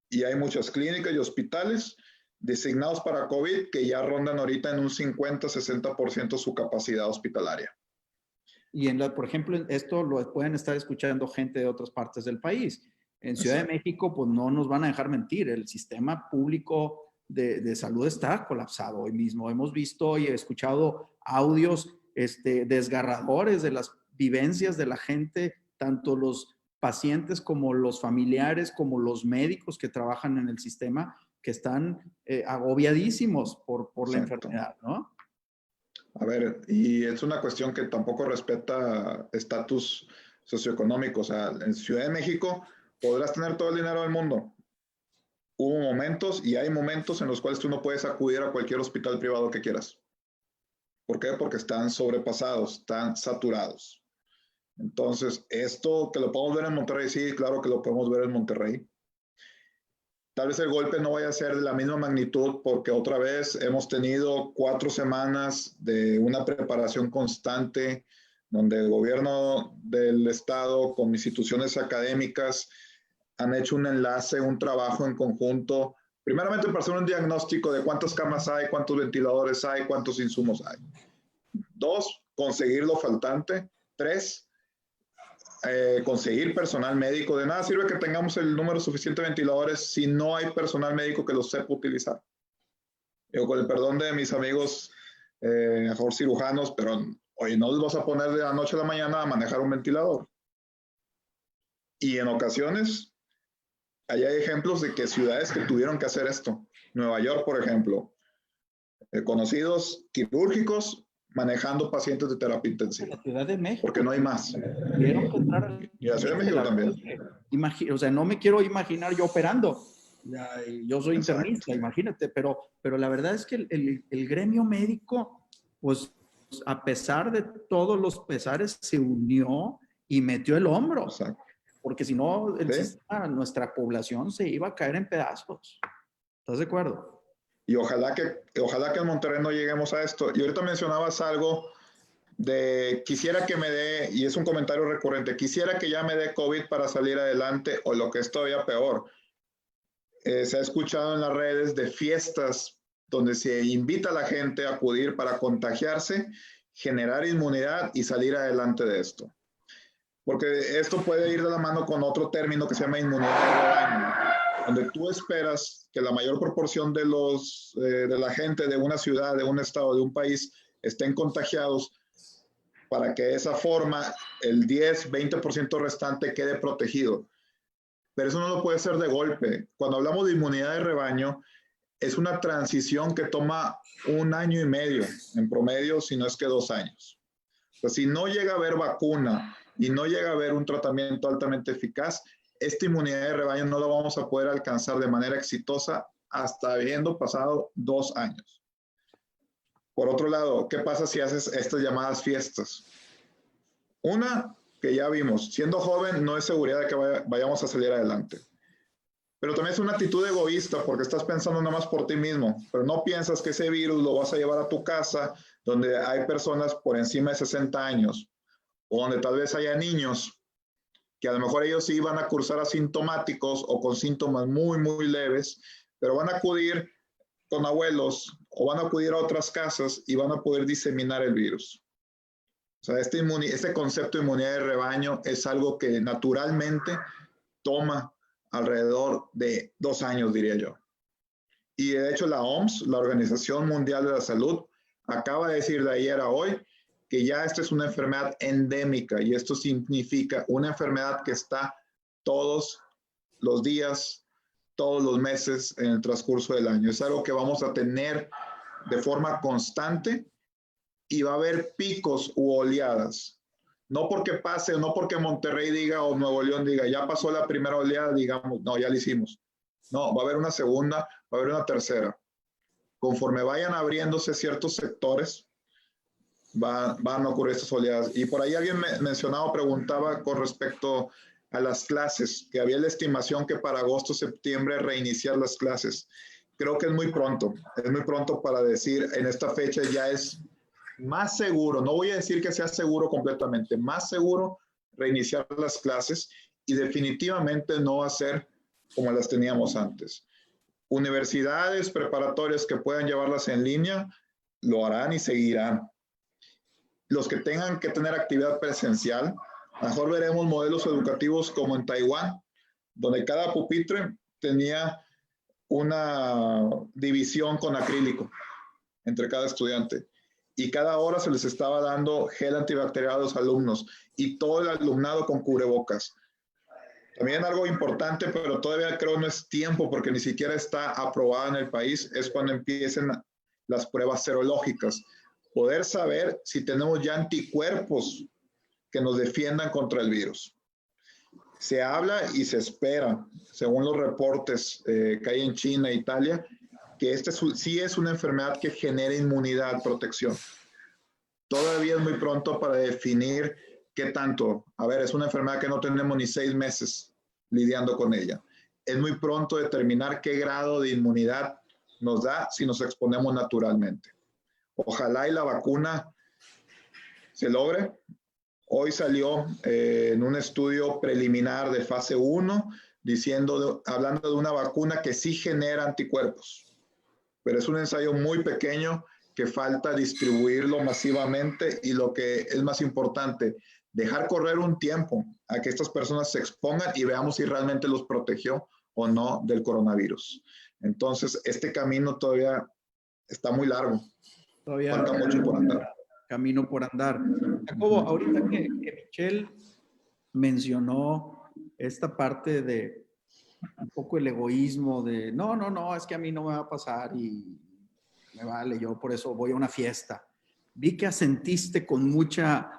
Y hay muchas clínicas y hospitales designados para COVID que ya rondan ahorita en un 50-60% su capacidad hospitalaria. Y por ejemplo, esto lo pueden estar escuchando gente de otras partes del país. En Ciudad de México, pues no nos van a dejar mentir. El sistema público de salud está colapsado hoy mismo. Hemos visto y escuchado audios desgarradores de las vivencias de la gente, tanto los pacientes como los familiares, como los médicos que trabajan en el sistema, que están agobiadísimos por la enfermedad, ¿no? A ver, y es una cuestión que tampoco respeta estatus socioeconómico. O sea, en Ciudad de México podrás tener todo el dinero del mundo. Hubo momentos y hay momentos en los cuales tú no puedes acudir a cualquier hospital privado que quieras. ¿Por qué? Porque están sobrepasados, están saturados. Entonces, esto que lo podemos ver en Monterrey, sí, claro que lo podemos ver en Monterrey. Tal vez el golpe no vaya a ser de la misma magnitud porque otra vez hemos tenido 4 semanas de una preparación constante donde el gobierno del estado con instituciones académicas han hecho un enlace, un trabajo en conjunto, primeramente para hacer un diagnóstico de cuántas camas hay, cuántos ventiladores hay, cuántos insumos hay. 2, conseguir lo faltante. 3, conseguir personal médico. De nada sirve que tengamos el número suficiente de ventiladores si no hay personal médico que los sepa utilizar. Yo, con el perdón de mis amigos, mejor cirujanos, pero oye, no les vas a poner de la noche a la mañana a manejar un ventilador. Y en ocasiones, hay ejemplos de que ciudades que tuvieron que hacer esto. Nueva York, por ejemplo, conocidos quirúrgicos manejando pacientes de terapia intensiva. La Ciudad de México. Porque no hay más. Y la Ciudad de México también. O sea, no me quiero imaginar yo operando. Yo soy internista, imagínate, pero la verdad es que el gremio médico, pues a pesar de todos los pesares, se unió y metió el hombro. Exacto. Porque si no, nuestra población se iba a caer en pedazos. ¿Estás de acuerdo? Y ojalá que en Monterrey no lleguemos a esto. Y ahorita mencionabas algo de quisiera que me dé, y es un comentario recurrente, quisiera que ya me dé COVID para salir adelante, o lo que es todavía peor. Se ha escuchado en las redes de fiestas donde se invita a la gente a acudir para contagiarse, generar inmunidad y salir adelante de esto. Porque esto puede ir de la mano con otro término que se llama inmunidad de rebaño, donde tú esperas que la mayor proporción de la gente de una ciudad, de un estado, de un país, estén contagiados para que de esa forma el 10-20% restante quede protegido. Pero eso no lo puede ser de golpe. Cuando hablamos de inmunidad de rebaño, es una transición que toma 1 año y medio, en promedio, si no es que 2 años. O sea, si no llega a haber vacuna y no llega a haber un tratamiento altamente eficaz, esta inmunidad de rebaño no la vamos a poder alcanzar de manera exitosa hasta habiendo pasado 2 años. Por otro lado, ¿qué pasa si haces estas llamadas fiestas? Una, que ya vimos, siendo joven no es seguridad de que vayamos a salir adelante. Pero también es una actitud egoísta porque estás pensando nada más por ti mismo, pero no piensas que ese virus lo vas a llevar a tu casa donde hay personas por encima de 60 años o donde tal vez haya niños que a lo mejor ellos sí van a cursar asintomáticos o con síntomas muy, muy leves, pero van a acudir con abuelos o van a acudir a otras casas y van a poder diseminar el virus. O sea, este concepto de inmunidad de rebaño es algo que naturalmente toma alrededor de 2 años, diría yo. Y de hecho la OMS, la Organización Mundial de la Salud, acaba de decir de ayer a hoy que ya esta es una enfermedad endémica y esto significa una enfermedad que está todos los días, todos los meses en el transcurso del año. Es algo que vamos a tener de forma constante y va a haber picos u oleadas. No porque pase, no porque Monterrey diga o Nuevo León diga, ya pasó la primera oleada, digamos, no, ya la hicimos. No, va a haber una segunda, va a haber una tercera. Conforme vayan abriéndose ciertos sectores, van a ocurrir estas oleadas. Y por ahí alguien mencionaba, preguntaba con respecto a las clases, que había la estimación que para agosto, septiembre reiniciar las clases. Creo que es muy pronto para decir en esta fecha ya es más seguro, no voy a decir que sea seguro completamente, más seguro reiniciar las clases y definitivamente no va a ser como las teníamos antes. Universidades preparatorias que puedan llevarlas en línea lo harán y seguirán. Los que tengan que tener actividad presencial, a lo mejor veremos modelos educativos como en Taiwán, donde cada pupitre tenía una división con acrílico entre cada estudiante y cada hora se les estaba dando gel antibacterial a los alumnos y todo el alumnado con cubrebocas. También algo importante, pero todavía creo no es tiempo porque ni siquiera está aprobada en el país, es cuando empiecen las pruebas serológicas. Poder saber si tenemos ya anticuerpos que nos defiendan contra el virus. Se habla y se espera, según los reportes que hay en China e Italia, que sí es una enfermedad que genera inmunidad, protección. Todavía es muy pronto para definir qué tanto. A ver, es una enfermedad que no tenemos ni 6 meses lidiando con ella. Es muy pronto determinar qué grado de inmunidad nos da si nos exponemos naturalmente. Ojalá y la vacuna se logre. Hoy salió en un estudio preliminar de fase 1 hablando de una vacuna que sí genera anticuerpos, pero es un ensayo muy pequeño que falta distribuirlo masivamente y lo que es más importante, dejar correr un tiempo a que estas personas se expongan y veamos si realmente los protegió o no del coronavirus. Entonces, este camino todavía está muy largo. Todavía falta mucho por andar. Camino por andar. Jacobo, ahorita que Michelle mencionó esta parte de un poco el egoísmo de no, es que a mí no me va a pasar y me vale, yo por eso voy a una fiesta. Vi que asentiste con mucha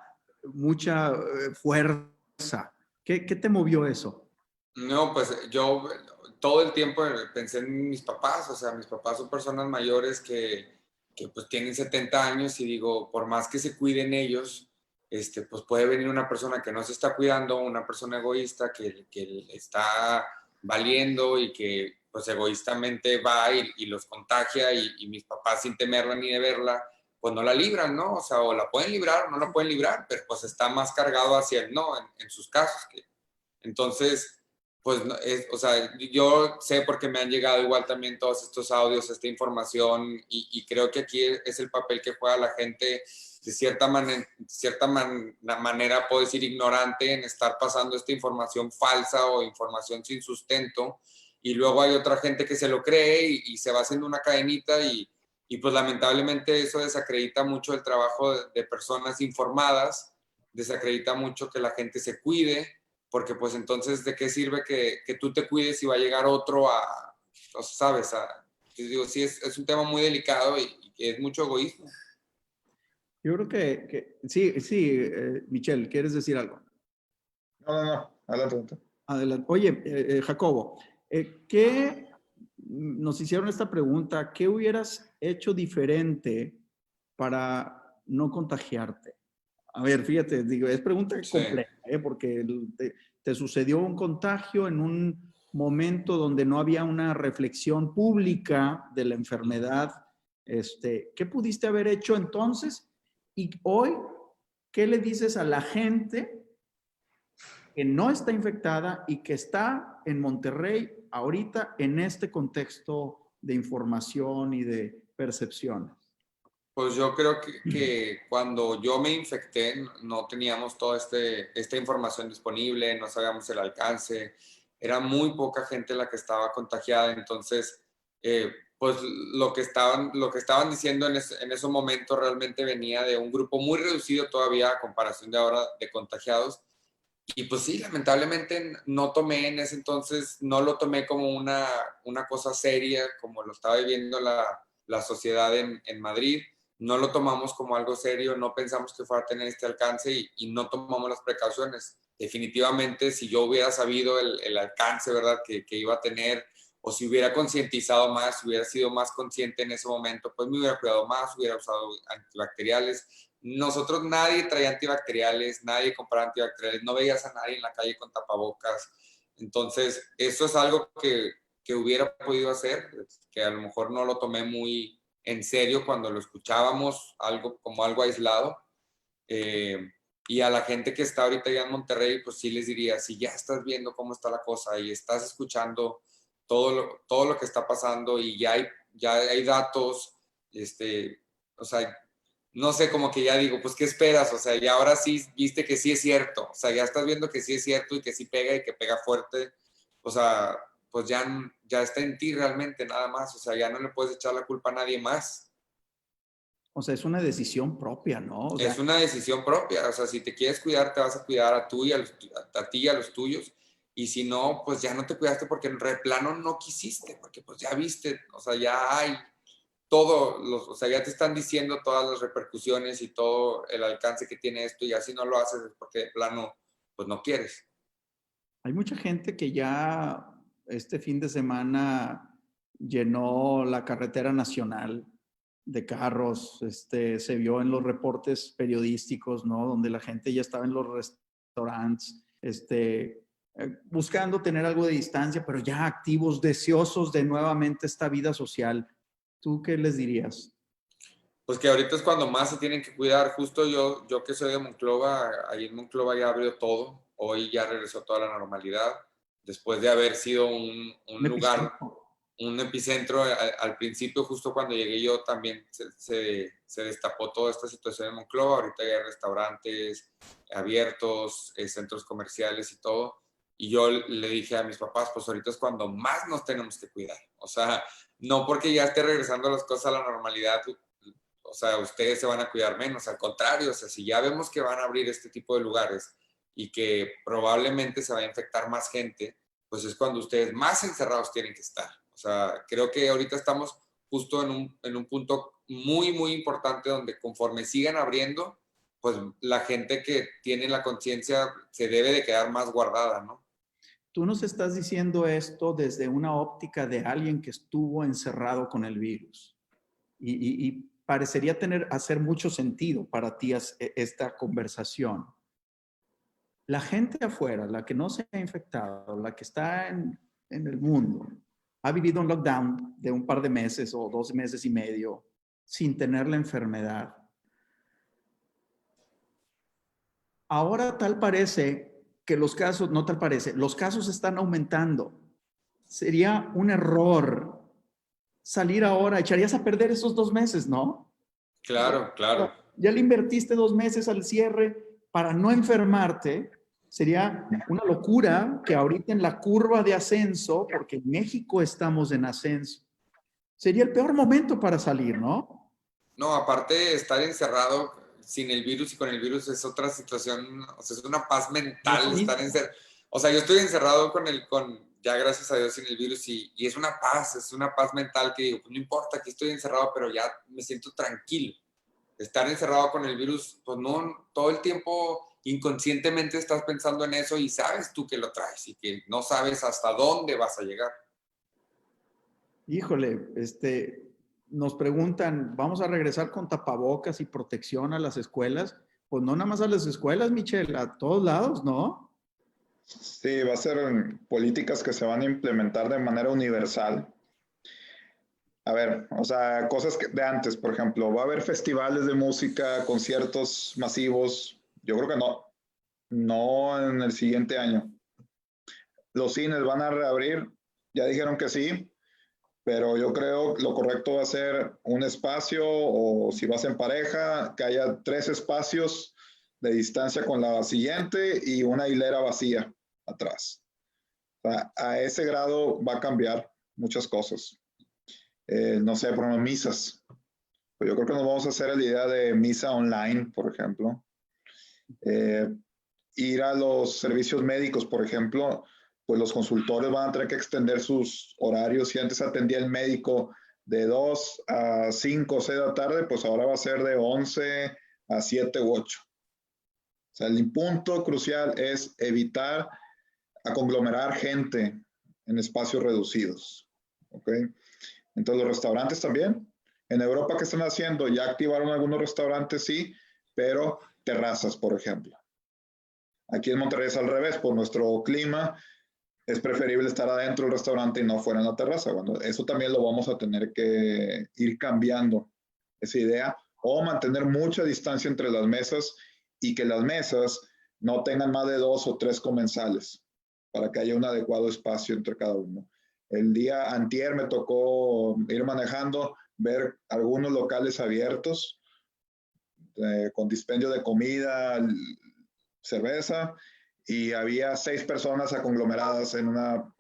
fuerza. ¿Qué te movió eso? No, pues yo todo el tiempo pensé en mis papás, o sea, mis papás son personas mayores que pues tienen 70 años y digo, por más que se cuiden ellos, pues puede venir una persona que no se está cuidando, una persona egoísta que está valiendo y que pues egoístamente va y los contagia y mis papás sin temerla ni de verla, pues no la libran, ¿no? O sea, o la pueden librar o no la pueden librar, pero pues está más cargado hacia el no en sus casos. Entonces, pues, o sea, yo sé porque me han llegado igual también todos estos audios, esta información, y creo que aquí es el papel que juega la gente de cierta manera, puedo decir, ignorante en estar pasando esta información falsa o información sin sustento, y luego hay otra gente que se lo cree y se va haciendo una cadenita y pues lamentablemente eso desacredita mucho el trabajo de personas informadas, desacredita mucho que la gente se cuide, porque pues entonces, ¿de qué sirve que tú te cuides si va a llegar otro no sabes? Digo, sí, es un tema muy delicado y que es mucho egoísmo. Yo creo que sí, Michelle, ¿quieres decir algo? No, adelante. Adelante. Oye, Jacobo, ¿qué nos hicieron esta pregunta? ¿Qué hubieras hecho diferente para no contagiarte? A ver, fíjate, digo, es pregunta compleja, porque te sucedió un contagio en un momento donde no había una reflexión pública de la enfermedad. ¿Qué pudiste haber hecho entonces? Y hoy, ¿qué le dices a la gente que no está infectada y que está en Monterrey ahorita en este contexto de información y de percepciones? Pues yo creo que cuando yo me infecté no teníamos toda esta información disponible, no sabíamos el alcance, era muy poca gente la que estaba contagiada, entonces pues lo que estaban diciendo en esos momentos realmente venía de un grupo muy reducido todavía a comparación de ahora de contagiados. Y pues sí, lamentablemente no tomé en ese entonces, no lo tomé como una cosa seria, como lo estaba viviendo la sociedad en Madrid. No lo tomamos como algo serio, no pensamos que fuera a tener este alcance y no tomamos las precauciones. Definitivamente, si yo hubiera sabido el alcance, ¿verdad?, que iba a tener, o si hubiera concientizado más, si hubiera sido más consciente en ese momento, pues me hubiera cuidado más, hubiera usado antibacteriales. Nosotros nadie traía antibacteriales, nadie compraba antibacteriales, no veías a nadie en la calle con tapabocas. Entonces, eso es algo que hubiera podido hacer, que a lo mejor no lo tomé muy en serio cuando lo escuchábamos algo, como algo aislado. Y a la gente que está ahorita ya en Monterrey, pues sí les diría, si ya estás viendo cómo está la cosa y estás escuchando todo lo que está pasando y ya hay datos, o sea, no sé, como que ya digo, pues, ¿qué esperas? O sea, y ahora sí viste que sí es cierto, o sea, ya estás viendo que sí es cierto y que sí pega y que pega fuerte, o sea, pues ya está en ti realmente nada más, o sea, ya no le puedes echar la culpa a nadie más. O sea, es una decisión propia, ¿no? O Es sea, una decisión propia, o sea, si te quieres cuidar, te vas a cuidar a tú y a ti y a los tuyos, y si no, pues ya no te cuidaste porque en replano no quisiste, porque pues ya viste, o sea, ya hay o sea, ya te están diciendo todas las repercusiones y todo el alcance que tiene esto, y así no lo haces es porque de plano, pues no quieres. hay mucha gente que ya este fin de semana llenó la carretera nacional de carros, se vio en los reportes periodísticos, ¿no? Donde la gente ya estaba en los restaurantes, buscando tener algo de distancia, pero ya activos, deseosos de nuevamente esta vida social. ¿Tú qué les dirías? Pues que ahorita es cuando más se tienen que cuidar. Justo yo que soy de Monclova, ahí en Monclova ya abrió todo. Hoy ya regresó toda la normalidad. Después de haber sido un Un lugar, epicentro. un epicentro, al principio, justo cuando llegué yo, también se destapó toda esta situación en Monclova. Ahorita ya hay restaurantes abiertos, centros comerciales y todo. Y yo le dije a mis papás, pues ahorita es cuando más nos tenemos que cuidar. O sea, no porque ya esté regresando las cosas a la normalidad, o sea, ustedes se van a cuidar menos, al contrario, o sea, si ya vemos que van a abrir este tipo de lugares y que probablemente se va a infectar más gente, pues es cuando ustedes más encerrados tienen que estar. O sea, creo que ahorita estamos justo en un punto muy, muy importante donde conforme sigan abriendo, pues la gente que tiene la conciencia se debe de quedar más guardada, ¿no? Tú nos estás diciendo esto desde una óptica de alguien que estuvo encerrado con el virus. Y parecería hacer mucho sentido para ti esta conversación. La gente afuera, la que no se ha infectado, la que está en el mundo, ha vivido un lockdown de un par de meses o 2 meses y medio sin tener la enfermedad. Ahora tal parece que los casos, no tal parece, los casos están aumentando. Sería un error salir ahora, echarías a perder esos 2 meses, ¿no? Claro, claro. Ya le invertiste 2 meses al cierre para no enfermarte. Sería una locura que ahorita en la curva de ascenso, porque en México estamos en ascenso, sería el peor momento para salir, ¿no? No, aparte de estar encerrado sin el virus y con el virus es otra situación, o sea, es una paz No es mental lo estar mismo. encerrado. O sea, yo estoy encerrado ya gracias a Dios sin el virus y es una paz mental que digo, pues no importa, aquí estoy encerrado, pero ya me siento tranquilo. Estar encerrado con el virus, pues no, todo el tiempo inconscientemente estás pensando en eso y sabes tú que lo traes y que no sabes hasta dónde vas a llegar. Híjole, nos preguntan, ¿vamos a regresar con tapabocas y protección a las escuelas? Pues no nada más a las escuelas, Michelle, a todos lados, ¿no? Sí, va a ser políticas que se van a implementar de manera universal. A ver, o sea, cosas de antes, por ejemplo, ¿va a haber festivales de música, conciertos masivos? Yo creo que no. no en el siguiente año. Los cines van a reabrir, ya dijeron que sí, pero yo creo que lo correcto va a ser un espacio, o si vas en pareja, que haya 3 espacios de distancia con la siguiente y una hilera vacía atrás. O sea, a ese grado va a cambiar muchas cosas. No sé, por ejemplo, misas. Pues yo creo que nos vamos a hacer la idea de misa online, por ejemplo. Ir a los servicios médicos, por ejemplo, pues los consultores van a tener que extender sus horarios. Si antes atendía el médico de 2 a 5 o 6 de la tarde, pues ahora va a ser de 11 a 7 u 8. O sea, el punto crucial es evitar a conglomerar gente en espacios reducidos. ¿Ok? Entonces los restaurantes también. En Europa, ¿qué están haciendo? Ya activaron algunos restaurantes, sí, pero terrazas, por ejemplo. Aquí en Monterrey es al revés, por nuestro clima es preferible estar adentro del restaurante y no fuera en la terraza. Bueno, eso también lo vamos a tener que ir cambiando, esa idea, o mantener mucha distancia entre las mesas y que las mesas no tengan más de 2 o 3 comensales para que haya un adecuado espacio entre cada uno. El día antier me tocó ir manejando, ver algunos locales abiertos con dispendio de comida, cerveza, y había 6 personas aconglomeradas en una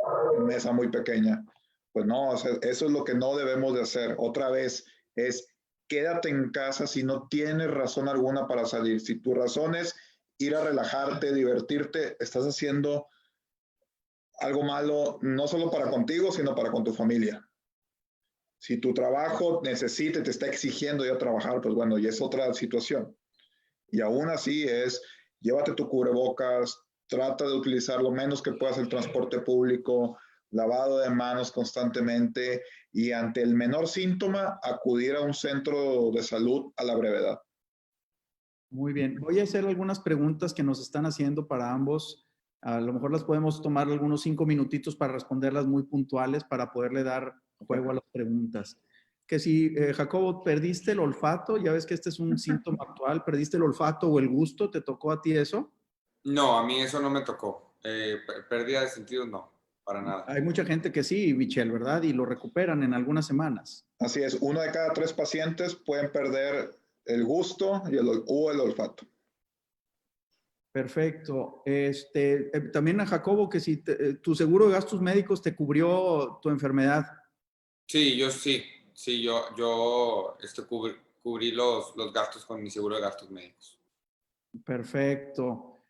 mesa muy pequeña. Pues no, o sea, eso es lo que no debemos de hacer. Otra vez es quédate en casa si no tienes razón alguna para salir. Si tu razón es ir a relajarte, divertirte, estás haciendo algo malo no solo para contigo, sino para con tu familia. Si tu trabajo necesita, te está exigiendo ir a trabajar, pues bueno, y es otra situación. Y aún así es, llévate tu cubrebocas, trata de utilizar lo menos que puedas el transporte público, lavado de manos constantemente y ante el menor síntoma, acudir a un centro de salud a la brevedad. Muy bien. Voy a hacer algunas preguntas que nos están haciendo para ambos. A lo mejor las podemos tomar algunos 5 minutitos para responderlas muy puntuales para poderle dar juego a las preguntas. Que si, Jacobo, perdiste el olfato, ya ves que este es un síntoma actual, perdiste el olfato o el gusto, ¿te tocó a ti eso? No, a mí eso no me tocó. Pérdida de sentidos, no, para nada. Hay mucha gente que sí, Michelle, ¿verdad? Y lo recuperan en algunas semanas. Así es, 1 de cada 3 pacientes pueden perder el gusto y el olfato. Perfecto. También a Jacobo, que si tu seguro de gastos médicos te cubrió tu enfermedad. Sí, yo cubrí los gastos con mi seguro de gastos médicos. Perfecto.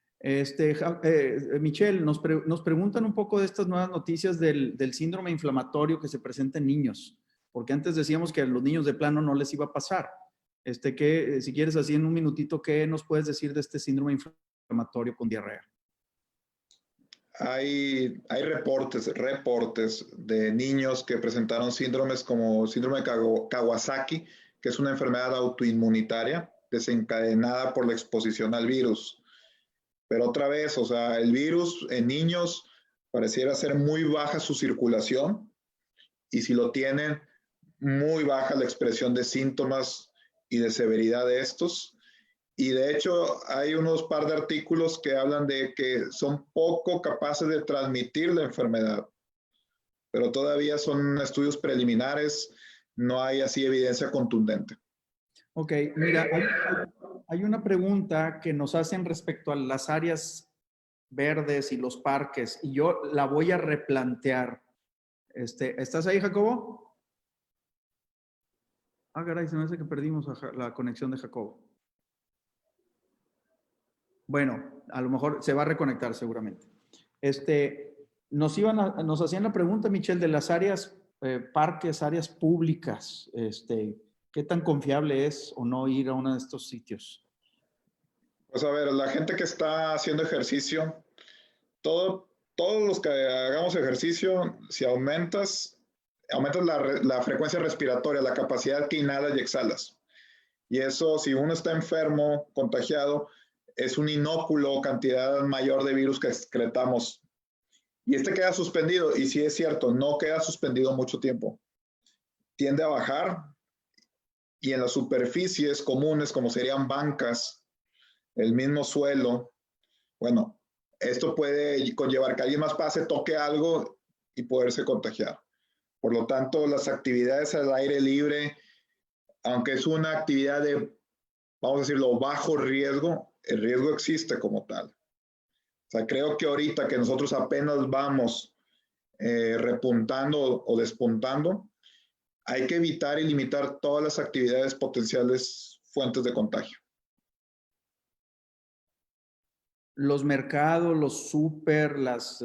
Michelle, nos preguntan un poco de estas nuevas noticias del síndrome inflamatorio que se presenta en niños, porque antes decíamos que a los niños de plano no les iba a pasar. Si quieres así en un minutito, ¿qué nos puedes decir de este síndrome inflamatorio con diarrea? Hay reportes de niños que presentaron síndromes como síndrome de Kawasaki, que es una enfermedad autoinmunitaria desencadenada por la exposición al virus. Pero otra vez, o sea, el virus en niños pareciera ser muy baja su circulación y si lo tienen, muy baja la expresión de síntomas y de severidad de estos. Y de hecho hay unos par de artículos que hablan de que son poco capaces de transmitir la enfermedad, pero todavía son estudios preliminares, no hay así evidencia contundente. Ok, mira, hay una pregunta que nos hacen respecto a las áreas verdes y los parques, y yo la voy a replantear. ¿Estás ahí, Jacobo? Ah, caray, se me hace que perdimos la conexión de Jacobo. Bueno, a lo mejor se va a reconectar seguramente. Nos hacían la pregunta, Michelle, de las áreas, parques, áreas públicas, ¿qué tan confiable es o no ir a uno de estos sitios? Pues a ver, la gente que está haciendo ejercicio, todos los que hagamos ejercicio, si aumentas la frecuencia respiratoria, la capacidad que inhalas y exhalas. Y eso, si uno está enfermo, contagiado, es un inóculo, cantidad mayor de virus que excretamos. Y queda suspendido, y sí es cierto, no queda suspendido mucho tiempo. Tiende a bajar, y en las superficies comunes, como serían bancas, el mismo suelo, Bueno, esto puede conllevar que alguien más pase, toque algo y poderse contagiar. Por lo tanto, las actividades al aire libre, aunque es una actividad de, vamos a decirlo, bajo riesgo, el riesgo existe como tal. O sea, creo que ahorita que nosotros apenas vamos repuntando o despuntando, hay que evitar y limitar todas las actividades potenciales fuentes de contagio. Los mercados, los súper, las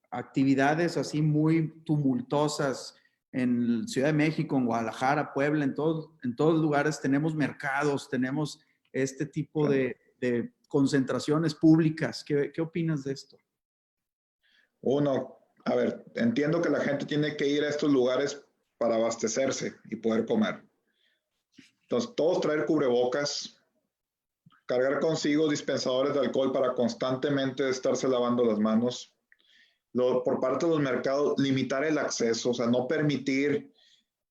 actividades así muy tumultuosas en Ciudad de México, en Guadalajara, Puebla, en todos lugares tenemos mercados, tenemos este tipo de concentraciones públicas. ¿Qué opinas de esto? Uno, a ver, entiendo que la gente tiene que ir a estos lugares para abastecerse y poder comer. Entonces, todos traer cubrebocas, cargar consigo dispensadores de alcohol para constantemente estarse lavando las manos. Por parte de los mercados, limitar el acceso, o sea, no permitir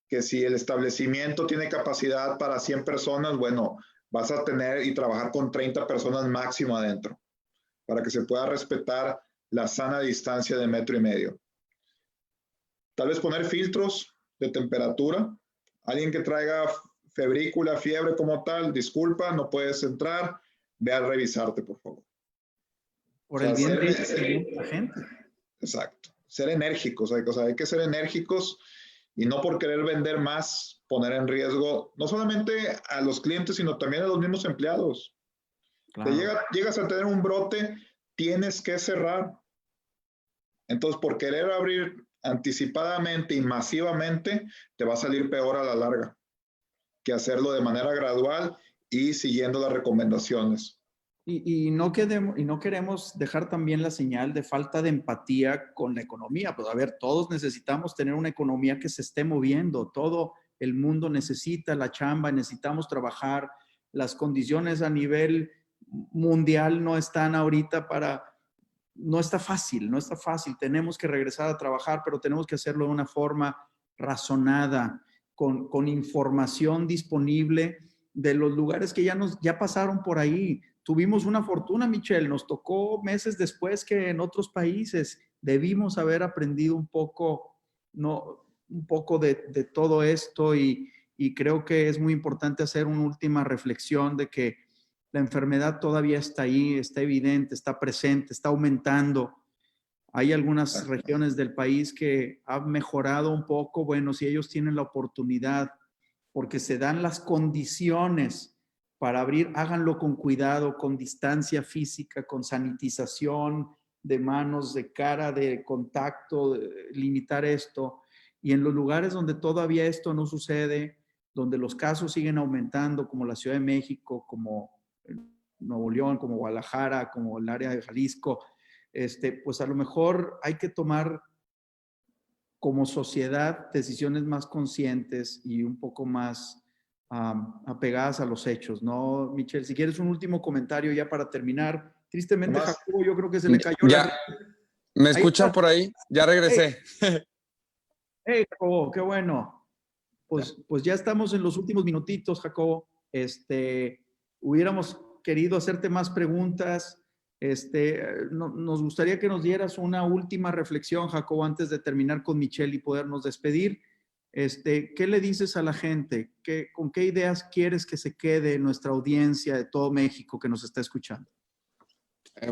que si el establecimiento tiene capacidad para 100 personas, bueno, vas a tener y trabajar con 30 personas máximo adentro, para que se pueda respetar la sana distancia de 1,5 metros. Tal vez poner filtros de temperatura. Alguien que traiga febrícula, fiebre como tal, disculpa, no puedes entrar, ve a revisarte, por favor. Por el bien de la gente. Exacto. Ser enérgicos, hay que ser enérgicos y no por querer vender más, poner en riesgo no solamente a los clientes, sino también a los mismos empleados. Claro. Llegas a tener un brote, tienes que cerrar. Entonces, por querer abrir anticipadamente y masivamente, te va a salir peor a la larga que hacerlo de manera gradual y siguiendo las recomendaciones. Y no queremos dejar también la señal de falta de empatía con la economía. Pues a ver, todos necesitamos tener una economía que se esté moviendo. Todo el mundo necesita la chamba, necesitamos trabajar. Las condiciones a nivel mundial no están ahorita no está fácil, no está fácil. Tenemos que regresar a trabajar, pero tenemos que hacerlo de una forma razonada, con información disponible de los lugares que ya pasaron por ahí. Tuvimos una fortuna, Michelle, nos tocó meses después que en otros países. Debimos haber aprendido un poco, ¿no? Un poco de todo esto y creo que es muy importante hacer una última reflexión de que la enfermedad todavía está ahí, está evidente, está presente, está aumentando. Hay algunas regiones del país que han mejorado un poco. Bueno, si ellos tienen la oportunidad, porque se dan las condiciones para abrir, háganlo con cuidado, con distancia física, con sanitización de manos, de cara, de contacto, limitar esto. Y en los lugares donde todavía esto no sucede, donde los casos siguen aumentando, como la Ciudad de México, como Nuevo León, como Guadalajara, como el área de Jalisco, pues a lo mejor hay que tomar como sociedad decisiones más conscientes y un poco más apegadas a los hechos, ¿no, Michelle? Si quieres un último comentario ya para terminar. Tristemente, Jacobo, yo creo que se le cayó ya. ¿Me escuchan está. por ahí? Ya regresé. Hey, Jacobo, qué bueno. Pues ya estamos en los últimos minutitos, Jacobo. Hubiéramos querido hacerte más preguntas. Nos gustaría que nos dieras una última reflexión, Jacobo, antes de terminar con Michelle y podernos despedir. ¿Qué le dices a la gente? ¿Con qué ideas quieres que se quede nuestra audiencia de todo México que nos está escuchando?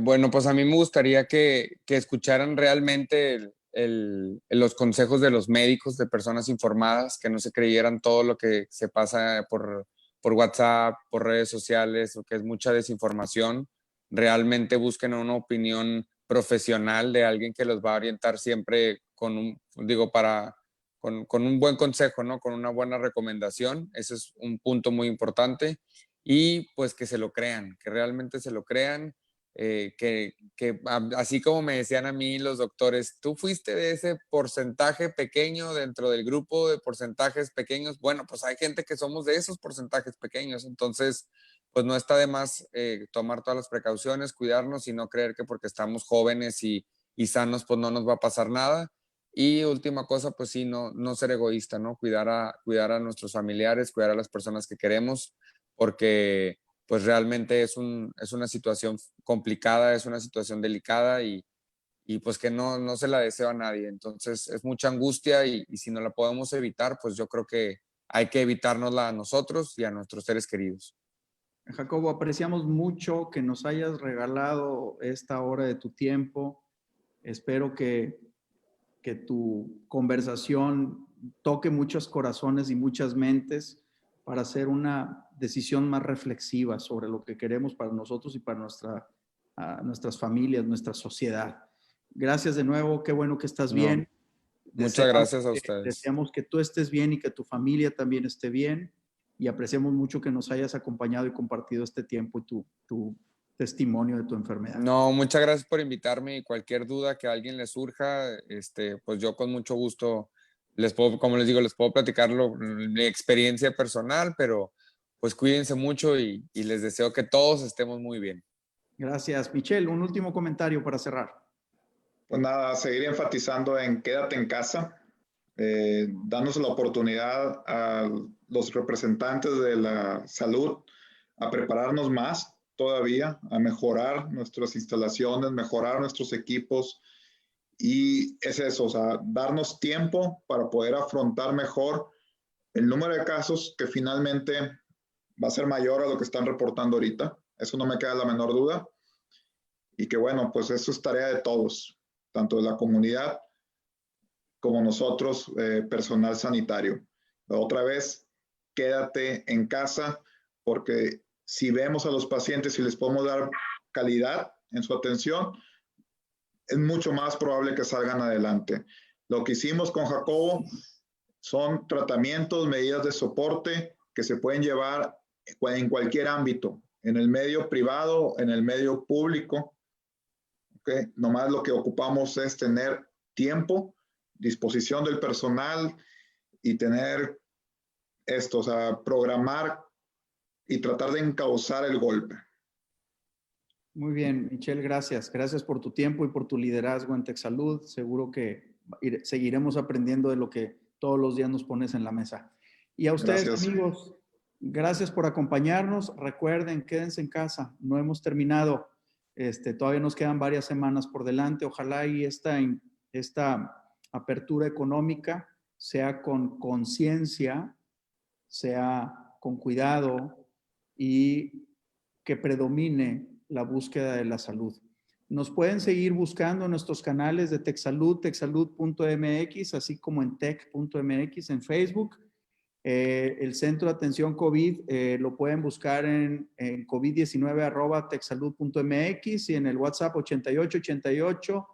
Bueno, pues a mí me gustaría que escucharan realmente los consejos de los médicos, de personas informadas, que no se creyeran todo lo que se pasa por WhatsApp, por redes sociales, o que es mucha desinformación. Realmente busquen una opinión profesional de alguien que los va a orientar siempre con un buen consejo, ¿no? Con una buena recomendación. Ese es un punto muy importante. Y pues que se lo crean, que realmente se lo crean. Así como me decían a mí los doctores, tú fuiste de ese porcentaje pequeño dentro del grupo de porcentajes pequeños. Bueno, pues hay gente que somos de esos porcentajes pequeños, entonces pues no está de más tomar todas las precauciones, cuidarnos y no creer que porque estamos jóvenes y sanos pues no nos va a pasar nada. Y última cosa, pues sí, no ser egoísta, ¿no? Cuidar a nuestros familiares, cuidar a las personas que queremos, porque pues realmente es una situación complicada, es una situación delicada y pues que no se la deseo a nadie. Entonces es mucha angustia y si no la podemos evitar, pues yo creo que hay que evitárnosla a nosotros y a nuestros seres queridos. Jacobo, apreciamos mucho que nos hayas regalado esta hora de tu tiempo. Espero que tu conversación toque muchos corazones y muchas mentes para hacer una decisión más reflexiva sobre lo que queremos para nosotros y para nuestras familias, nuestra sociedad. Gracias de nuevo, qué bueno que estás bien. Muchas gracias a ustedes. Deseamos que tú estés bien y que tu familia también esté bien y apreciamos mucho que nos hayas acompañado y compartido este tiempo y tu testimonio de tu enfermedad. No, muchas gracias por invitarme y cualquier duda que a alguien le surja, pues yo con mucho gusto como les digo, les puedo platicar mi experiencia personal, pero pues cuídense mucho y les deseo que todos estemos muy bien. Gracias. Michelle, un último comentario para cerrar. Pues nada, seguir enfatizando en quédate en casa, danos la oportunidad a los representantes de la salud a prepararnos más todavía, a mejorar nuestras instalaciones, mejorar nuestros equipos. Y es eso, o sea, darnos tiempo para poder afrontar mejor el número de casos que finalmente va a ser mayor a lo que están reportando ahorita. Eso no me queda la menor duda. Y que bueno, pues eso es tarea de todos, tanto de la comunidad como nosotros, personal sanitario. Otra vez, quédate en casa, porque si vemos a los pacientes y les podemos dar calidad en su atención, es mucho más probable que salgan adelante. Lo que hicimos con Jacobo son tratamientos, medidas de soporte que se pueden llevar en cualquier ámbito, en el medio privado, en el medio público. ¿Okay? Nomás lo que ocupamos es tener tiempo, disposición del personal y tener esto, o sea, programar y tratar de encauzar el golpe. Muy bien, Michelle, gracias. Gracias por tu tiempo y por tu liderazgo en TechSalud. Seguro que seguiremos aprendiendo de lo que todos los días nos pones en la mesa. Y a ustedes, Gracias. amigos, gracias por acompañarnos. Recuerden, quédense en casa. No hemos terminado. Todavía nos quedan varias semanas por delante. Ojalá y esta apertura económica sea con conciencia, sea con cuidado y que predomine la búsqueda de la salud. Nos pueden seguir buscando en nuestros canales de TechSalud, techsalud.mx, así como en tech.mx en Facebook. El Centro de Atención COVID lo pueden buscar en covid19@techsalud.mx y en el WhatsApp 8888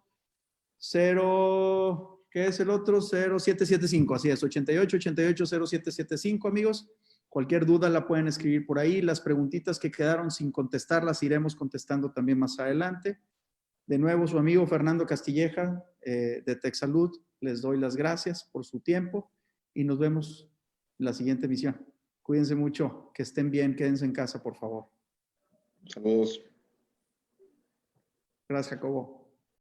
0, ¿qué es el otro? 0775, así es, 88880775, amigos. Cualquier duda la pueden escribir por ahí. Las preguntitas que quedaron sin contestar las iremos contestando también más adelante. De nuevo, su amigo Fernando Castilleja de TechSalud, les doy las gracias por su tiempo y nos vemos en la siguiente emisión. Cuídense mucho, que estén bien, quédense en casa, por favor. Saludos. Gracias, Jacobo.